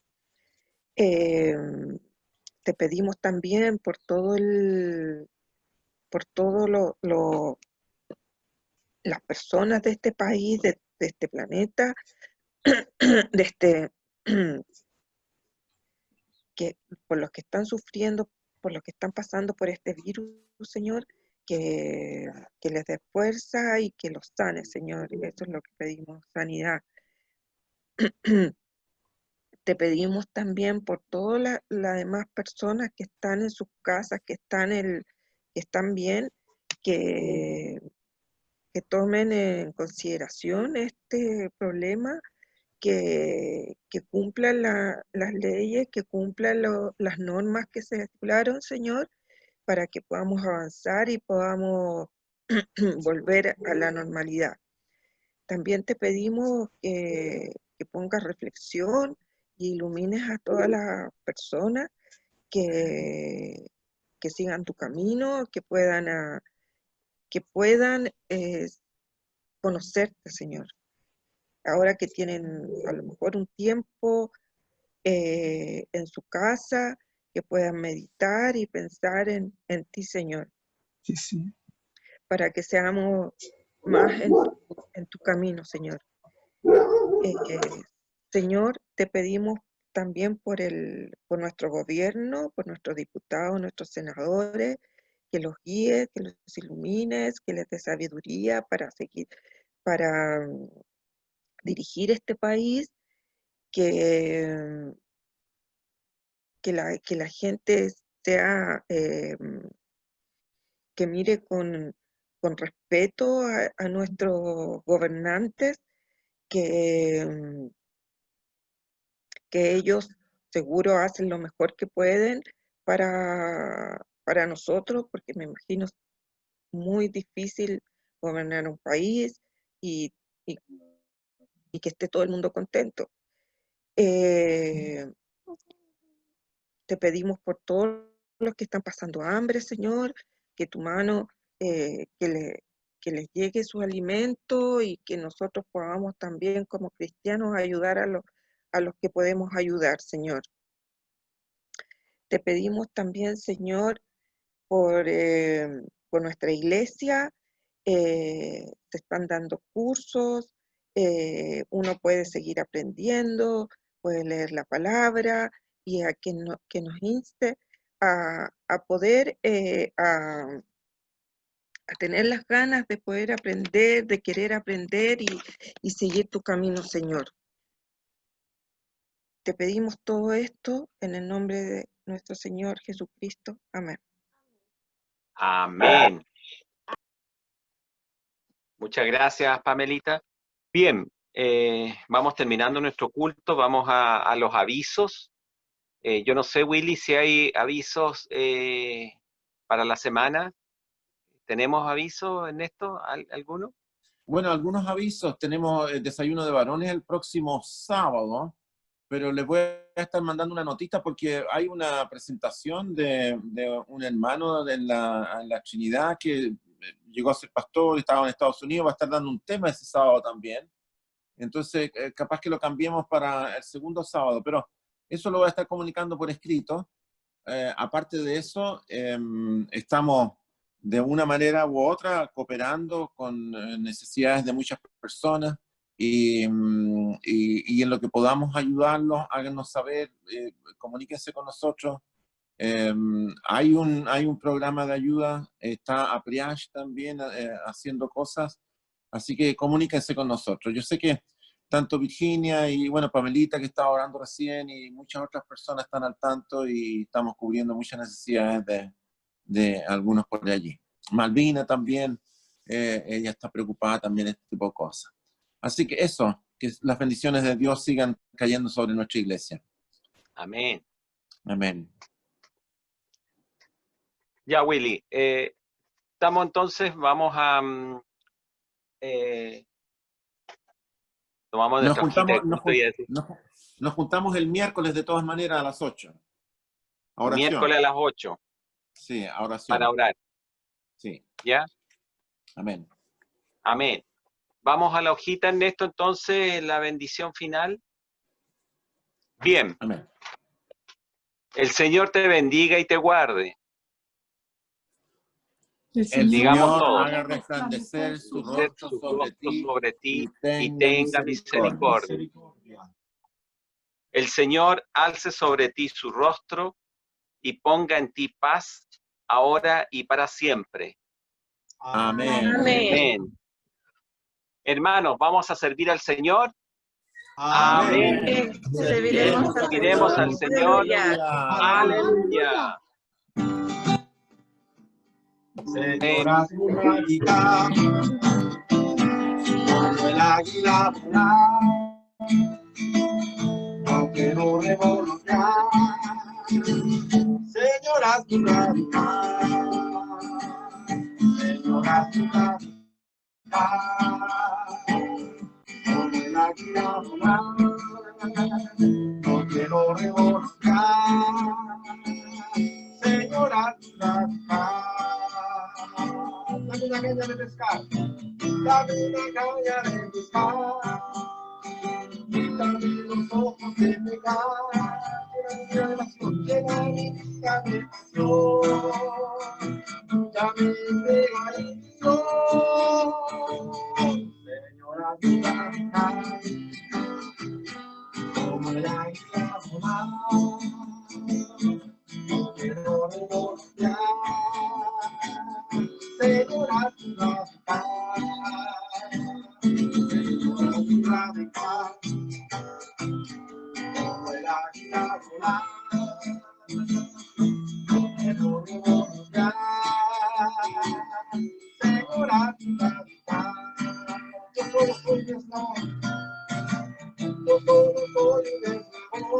Te pedimos también por todo las personas de este país, de este planeta, que por los que están sufriendo, por los que están pasando por este virus, Señor, que les dé fuerza y que los sane, Señor. Eso es lo que pedimos, sanidad. Te pedimos también por todas las demás personas que están en sus casas, que están bien, que tomen en consideración este problema que cumplan las leyes, que cumplan las normas que se estipularon, Señor, para que podamos avanzar y podamos volver a la normalidad. También te pedimos que pongas reflexión y ilumines a todas las personas que sigan tu camino, que puedan conocerte, Señor. Ahora que tienen a lo mejor un tiempo en su casa, que puedan meditar y pensar en ti, Señor, Sí, sí. para que seamos más en tu camino, Señor. Señor, te pedimos también por nuestro gobierno, por nuestros diputados, nuestros senadores, que los guíes, que los ilumines, que les dé sabiduría para dirigir este país, que la gente sea, que mire con respeto a nuestros gobernantes, que ellos seguro hacen lo mejor que pueden para nosotros, porque me imagino muy difícil gobernar un país y que esté todo el mundo contento. Te pedimos por todos los que están pasando hambre, Señor, que tu mano, que les llegue su alimento y que nosotros podamos también como cristianos ayudar a los que podemos ayudar, Señor. Te pedimos también, Señor, por nuestra iglesia, se están dando cursos, uno puede seguir aprendiendo, puede leer la palabra y a que nos inste a poder, a tener las ganas de poder aprender, de querer aprender y seguir tu camino, Señor. Te pedimos todo esto en el nombre de nuestro Señor Jesucristo. Amén. Amén. Muchas gracias, Pamelita. Bien, vamos terminando nuestro culto, vamos a los avisos. Yo no sé, Willy, si hay avisos para la semana. ¿Tenemos avisos en esto? ¿Alguno? Bueno, algunos avisos. Tenemos el desayuno de varones el próximo sábado, pero les voy a estar mandando una notita porque hay una presentación de un hermano en la Trinidad que llegó a ser pastor, estaba en Estados Unidos, va a estar dando un tema ese sábado también. Entonces, capaz que lo cambiemos para el segundo sábado, pero eso lo voy a estar comunicando por escrito. Aparte de eso, estamos de una manera u otra cooperando con necesidades de muchas personas y en lo que podamos ayudarlos, háganos saber, comuníquense con nosotros. Hay un programa de ayuda, está Apriage también haciendo cosas, así que comuníquense con nosotros. Yo sé que tanto Virginia y, bueno, Pamelita, que estaba orando recién, y muchas otras personas están al tanto y estamos cubriendo muchas necesidades de algunos por allí. Malvina también, ella está preocupada también de este tipo de cosas. Así que eso, que las bendiciones de Dios sigan cayendo sobre nuestra iglesia. Amén. Amén. Ya, Willy, estamos entonces, vamos a... tomamos nuestra hojita de culto y eso. Nos juntamos el miércoles de todas maneras a las 8. Oración. Miércoles a las 8. Sí, a oración. Para orar. Sí. ¿Ya? Amén. Amén. Vamos a la hojita, Ernesto, entonces, la bendición final. Bien. Amén. El Señor te bendiga y te guarde. El Digamos Señor todos. haga resplandecer su Ser rostro su sobre rostro ti y tenga misericordia. El Señor alce sobre ti su rostro y ponga en ti paz ahora y para siempre. Amén. Amén. Hermanos, vamos a servir al Señor. Amén. Serviremos al Señor. Aleluya. Señora tu radical, como el águila volar, tu radical, Señora, tu radical, como el águila volar, no quiero revolotear, Señora, tu radical. Dame una caña de pescar, dame una caña de pescar, quítame los ojos de pecar, llena mi oración, llena mi vida de pasión, ya me entrego a Dios, Señora, tu radical, como el águila volar, no quiero revolotear, Señora, tu radical, Señora, tu radical, como el águila volar, no quiero revolotear, Señora, tu radical. Yo solo soy Dios, no. Yo solo soy Dios, no.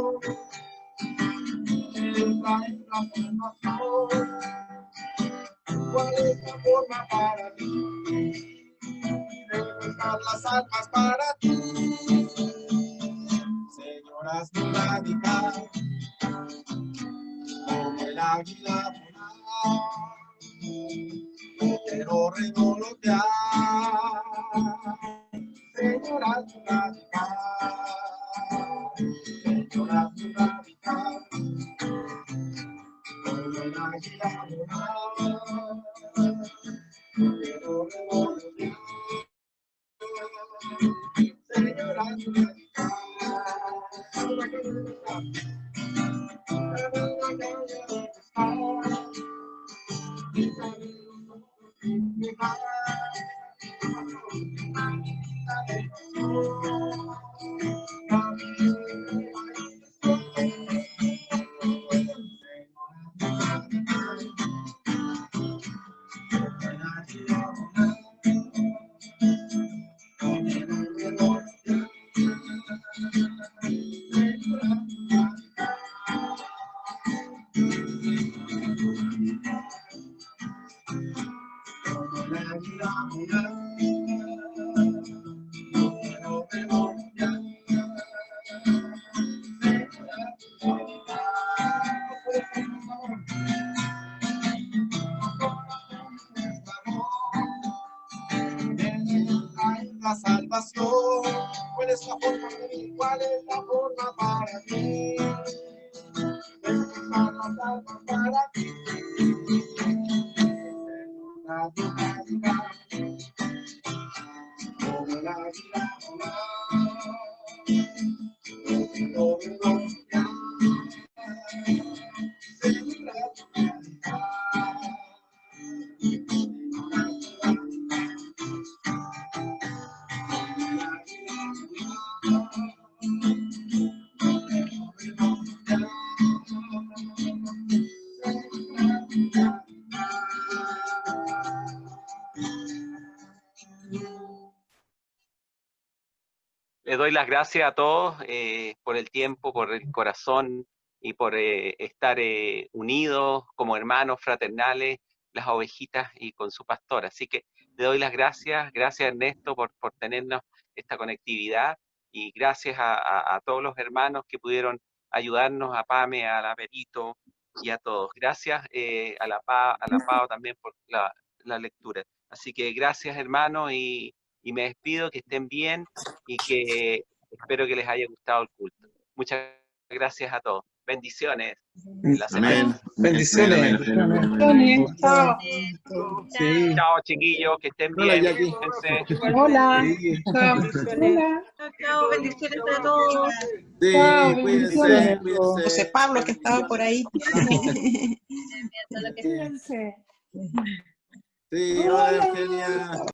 Él trae la formación. ¿Cuál es la forma para mí? Debo estar las almas para ti. Señoras, tu radical, como el águila volar, no quiero revolotear. Señoras, tu radical, señoras, tu radical, como el águila volar, no quiero revolotear. Señoras, tu radical, la salvación. ¿Cuál es la forma de mí? ¿Cuál es la forma para mí? Empezar las almas para ti. Señora, tu radical, como el águila volar, no quiero revolotear. Señora, tu radical, Le doy las gracias a todos por el tiempo, por el corazón y por estar unidos como hermanos fraternales, las ovejitas y con su pastor. Así que le doy las gracias Ernesto por tenernos esta conectividad y gracias a todos los hermanos que pudieron ayudarnos, a Pame, a la Perito y a todos. Gracias a la Pao también por la lectura. Así que gracias hermanos y me despido, que estén bien y que espero que les haya gustado el culto. Muchas gracias a todos. Bendiciones. En la semana. Amén. Bendiciones. Chao. Sí. Chao, chiquillos, que estén Hola, bien. Jackie. Cuídense. Hola. Sí. Chao. Chao, bendiciones a todos. Sí, Chao, cuídense, bendiciones. cuídense. José Pablo, que estaba por ahí. Cuídense. Sí, hola, Eugenia.